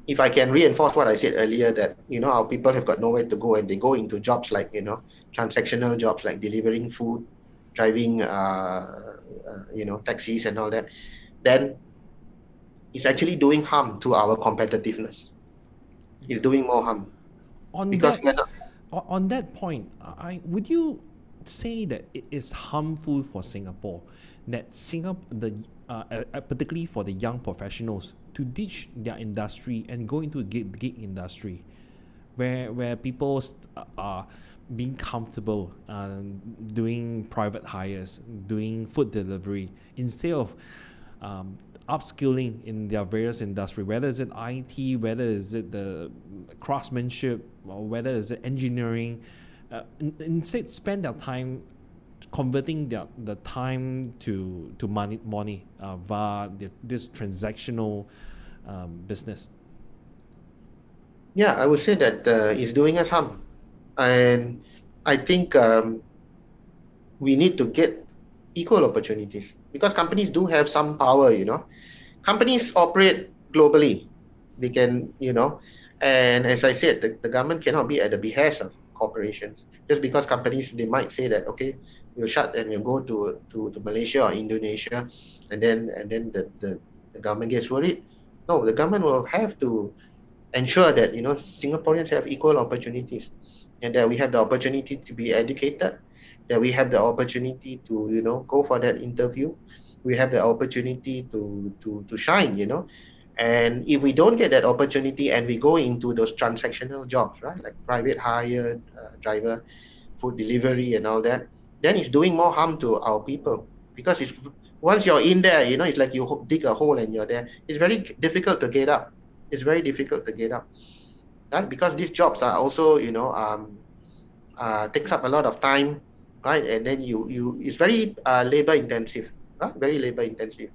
if I can reinforce what I said earlier, that, our people have got nowhere to go and they go into jobs like, transactional jobs like delivering food, driving, taxis and all that, then it's actually doing harm to our competitiveness. It's doing more harm. On that point, would you say that it is harmful for Singapore that particularly for the young professionals to ditch their industry and go into a gig industry, where people are being comfortable doing private hires, doing food delivery, instead of upskilling in their various industry, whether is it IT, whether is it the craftsmanship, or whether is it engineering, instead spend their time converting the time to money via this transactional business. Yeah, I would say that it's doing us harm. And I think we need to get equal opportunities, because companies do have some power, Companies operate globally. They can, and as I said, the government cannot be at the behest of corporations. Just because companies, they might say that, okay, we'll shut and we'll go to Malaysia or Indonesia, and then the government gets worried. No, the government will have to ensure that, Singaporeans have equal opportunities, and that we have the opportunity to be educated, that we have the opportunity to, go for that interview. We have the opportunity to shine, And if we don't get that opportunity and we go into those transactional jobs, right, like private hire, driver, food delivery and all that, then it's doing more harm to our people. Because once you're in there, it's like you dig a hole and you're there. It's very difficult to get up. It's very difficult to get up, right? Because these jobs are also, takes up a lot of time, right? And then it's very labor intensive, right? Very labor intensive.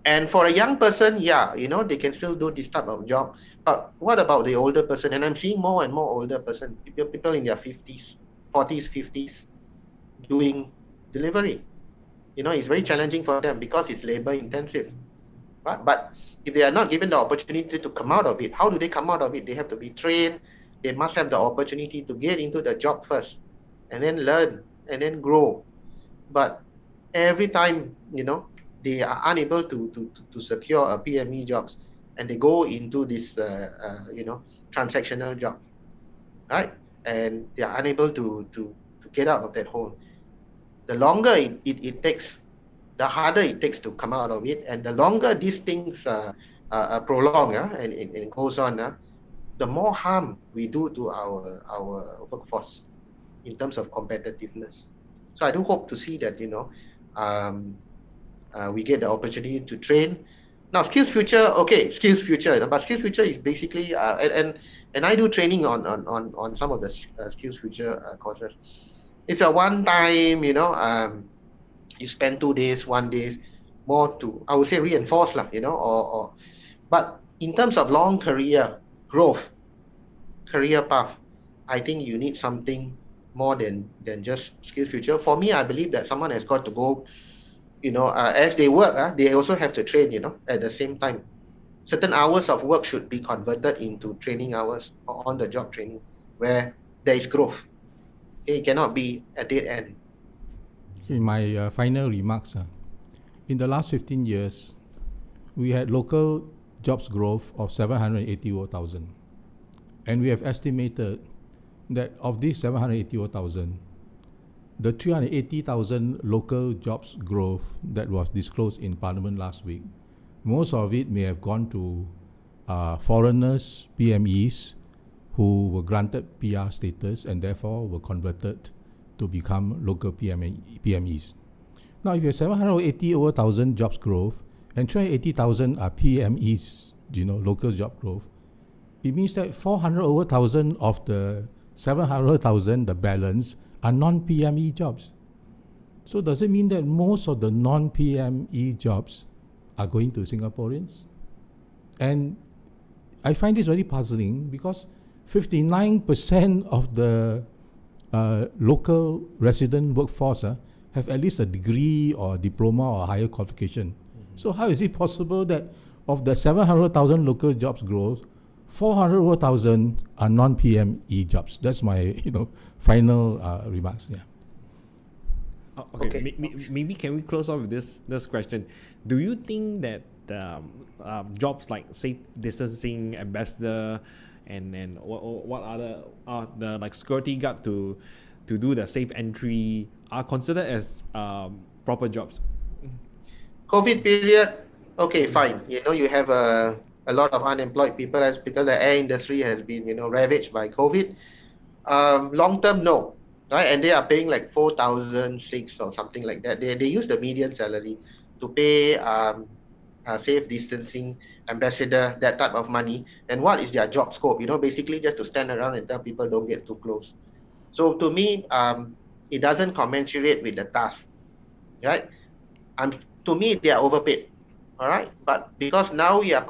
And for a young person, they can still do this type of job. But what about the older person? And I'm seeing more and more older person, people in their 50s, 40s, 50s, doing delivery. It's very challenging for them because it's labor intensive, right? But if they are not given the opportunity to come out of it, how do they come out of it? They have to be trained. They must have the opportunity to get into the job first, and then learn, and then grow. But every time, they are unable to secure a PME jobs, and they go into this, transactional job, right? And they are unable to get out of that hole. The longer it takes, the harder it takes to come out of it, and the longer these things prolong and it goes on, the more harm we do to our workforce in terms of competitiveness. So I do hope to see that, we get the opportunity to train. Now, Skills Future, but Skills Future is basically, and I do training on some of the Skills Future courses. It's a one-time, you spend 2 days, 1 day, more to, I would say, reinforce, but in terms of long career growth, career path, I think you need something more than just Skills Future. For me, I believe that someone has got to go, as they work, they also have to train, at the same time. Certain hours of work should be converted into training hours or on-the-job training where there is growth. It cannot be a dead end. In my final remarks, in the last 15 years, we had local jobs growth of 781,000. And we have estimated that of these 781,000, the 380,000 local jobs growth that was disclosed in Parliament last week, most of it may have gone to foreigners, PMEs, who were granted PR status and therefore were converted to become local PMEs. Now, if you have 780,000 jobs growth and 380,000 are PMEs, local job growth, it means that 400,000 of the 700,000, the balance, are non-PME jobs. So does it mean that most of the non-PME jobs are going to Singaporeans? And I find this very puzzling because 59% of the local resident workforce have at least a degree or a diploma or higher qualification. Mm-hmm. So how is it possible that of the 700,000 local jobs growth, 400,000 are non-PME jobs? That's my final remarks. Yeah. Okay. Maybe can we close off with this question? Do you think that jobs like safe distancing ambassador and what other the like security guard to do the safe entry are considered as proper jobs? COVID period, okay, fine. You have a lot of unemployed people because the air industry has been ravaged by COVID. Long term, no, right? And they are paying like 4,006 or something like that. They use the median salary to pay safe distancing ambassador that type of money. And what is their job scope? Basically just to stand around and tell people don't get too close. So to me, it doesn't commensurate with the task, right? To me, they are overpaid. All right, but because now we are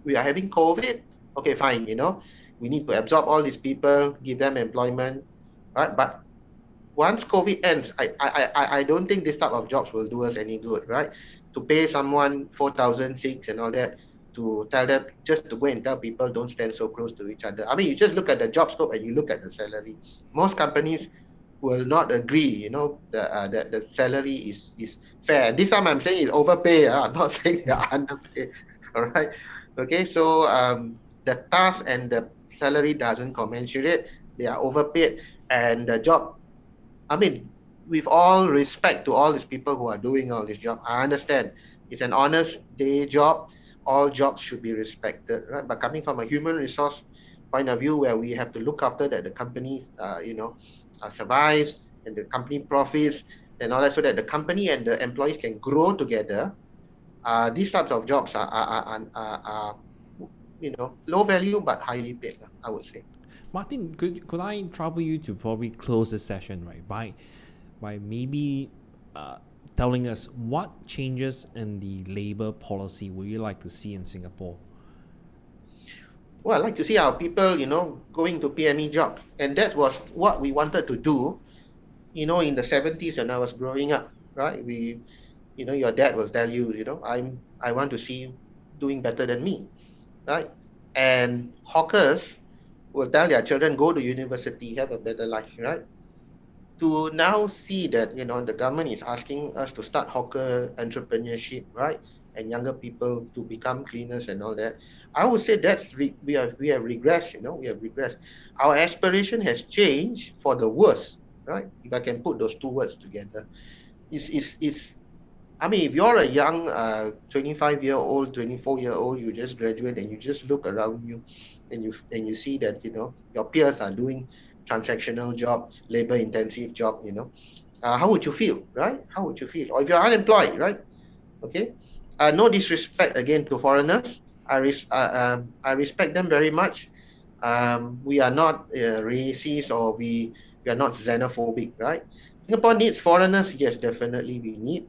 having COVID, okay, fine. We need to absorb all these people, give them employment, right? But once COVID ends, I don't think this type of jobs will do us any good, right? To pay someone 4,006 and all that, to tell them just to go and tell people don't stand so close to each other. I mean, you just look at the job scope and you look at the salary. Most companies will not agree, that the salary is fair. This time I'm saying it's overpay. I'm not saying they're underpaid. All right. Okay. So the task and the salary doesn't commensurate. They are overpaid, and the job. I mean, with all respect to all these people who are doing all this job, I understand it's an honest day job. All jobs should be respected, right? But coming from a human resource point of view, where we have to look after that the company, survives and the company profits and all that, so that the company and the employees can grow together. These types of jobs are low value but highly paid, I would say. Martin, could I trouble you to probably close this session, right, by maybe telling us what changes in the labor policy would you like to see in Singapore? Well, I'd like to see our people, going to PME jobs. And that was what we wanted to do, in the 70s when I was growing up, right? Your dad will tell you, I want to see you doing better than me, right? And hawkers will tell their children, go to university, have a better life, right? To now see that, the government is asking us to start hawker entrepreneurship, right? And younger people to become cleaners and all that. I would say that's we have regressed, we have regressed. Our aspiration has changed for the worse, right? If I can put those two words together. I mean, if you're a young 25-year-old, 24-year-old, you just graduate and you just look around you and you see that, your peers are doing transactional job, labor-intensive job, how would you feel, right? How would you feel? Or if you're unemployed, right? Okay. No disrespect again to foreigners. I respect them very much. We are not racist, or we are not xenophobic, right? Singapore needs foreigners. Yes, definitely we need.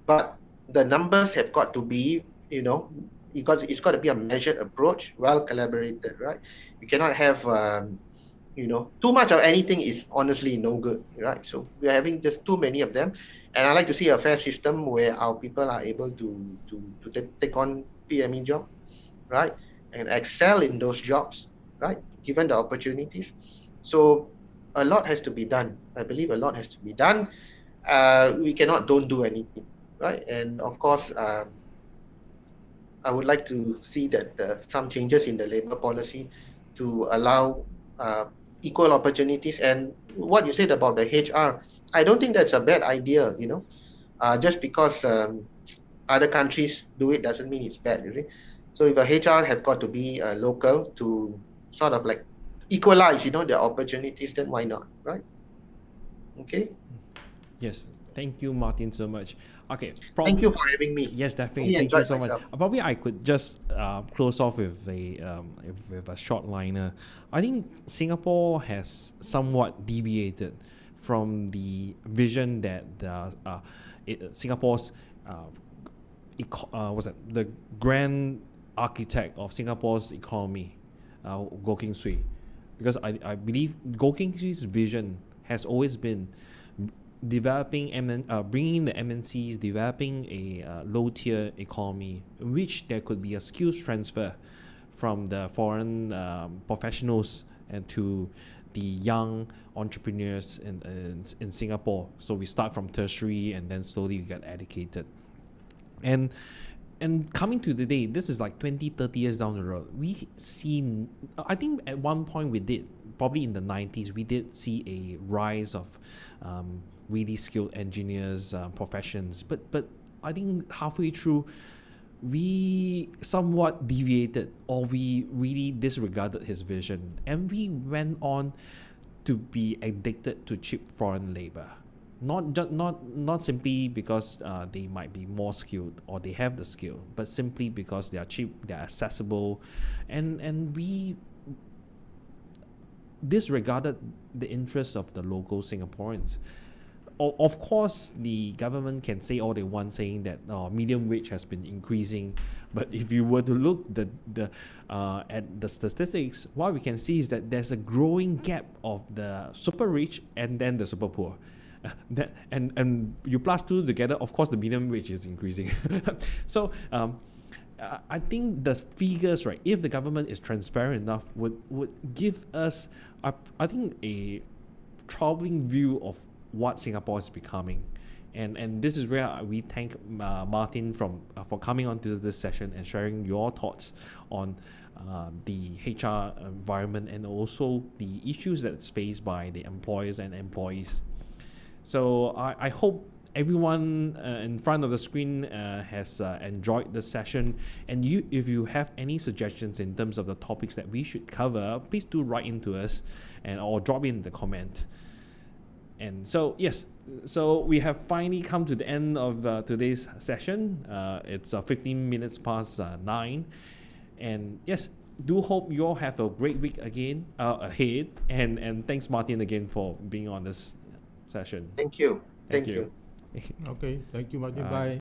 But the numbers have got to be, it's got to be a measured approach, well collaborated, right? You cannot have, too much of anything is honestly no good, right? So we are having just too many of them. And I like to see a fair system where our people are able to take on PME job, right? And excel in those jobs, right? Given the opportunities. So a lot has to be done. I believe a lot has to be done. we cannot don't do anything, right? And of course, I would like to see that some changes in the labor policy to allow equal opportunities. And what you said about the HR, I don't think that's a bad idea. Just because other countries do it doesn't mean it's bad, really. So if a HR has got to be local to sort of like equalize, the opportunities, then why not, right? Okay. Yes, thank you, Martin, so much. Okay, Thank you for having me. Yes, definitely. Really Thank you enjoyed so much. myself. Probably I could just close off with a short liner. I think Singapore has somewhat deviated from the vision that Singapore's the grand architect of Singapore's economy, Goh Keng Swee, because I believe Goh Keng Swee's vision has always been developing bringing the MNCs, developing a low-tier economy in which there could be a skills transfer from the foreign professionals and to the young entrepreneurs in Singapore. So we start from tertiary and then slowly we get educated. And coming to the day, this is like 20, 30 years down the road. I think at one point we did, probably in the 90s, we did see a rise of really skilled engineers, professions. But I think halfway through, we somewhat deviated, or we really disregarded his vision. And we went on to be addicted to cheap foreign labor. Not simply because they might be more skilled or they have the skill, but simply because they are cheap, they are accessible, and we disregarded the interests of the local Singaporeans. Of course, the government can say all they want, saying that medium wage has been increasing, but if you were to look at the statistics, what we can see is that there's a growing gap of the super rich and then the super poor. And you plus two together, of course, the minimum wage is increasing. So I think the figures, right, if the government is transparent enough, would give us, I think, a troubling view of what Singapore is becoming. And this is where we thank Martin for coming on to this session and sharing your thoughts on the HR environment and also the issues that's faced by the employers and employees. So I hope everyone in front of the screen has enjoyed the session. And if you have any suggestions in terms of the topics that we should cover, please do write into us or drop in the comment. And so, yes, so we have finally come to the end of today's session. It's 15 minutes past 9. And yes, do hope you all have a great week again ahead. And thanks, Martin, again for being on this session. Thank you. Thank you. Okay, thank you, Martin. Bye.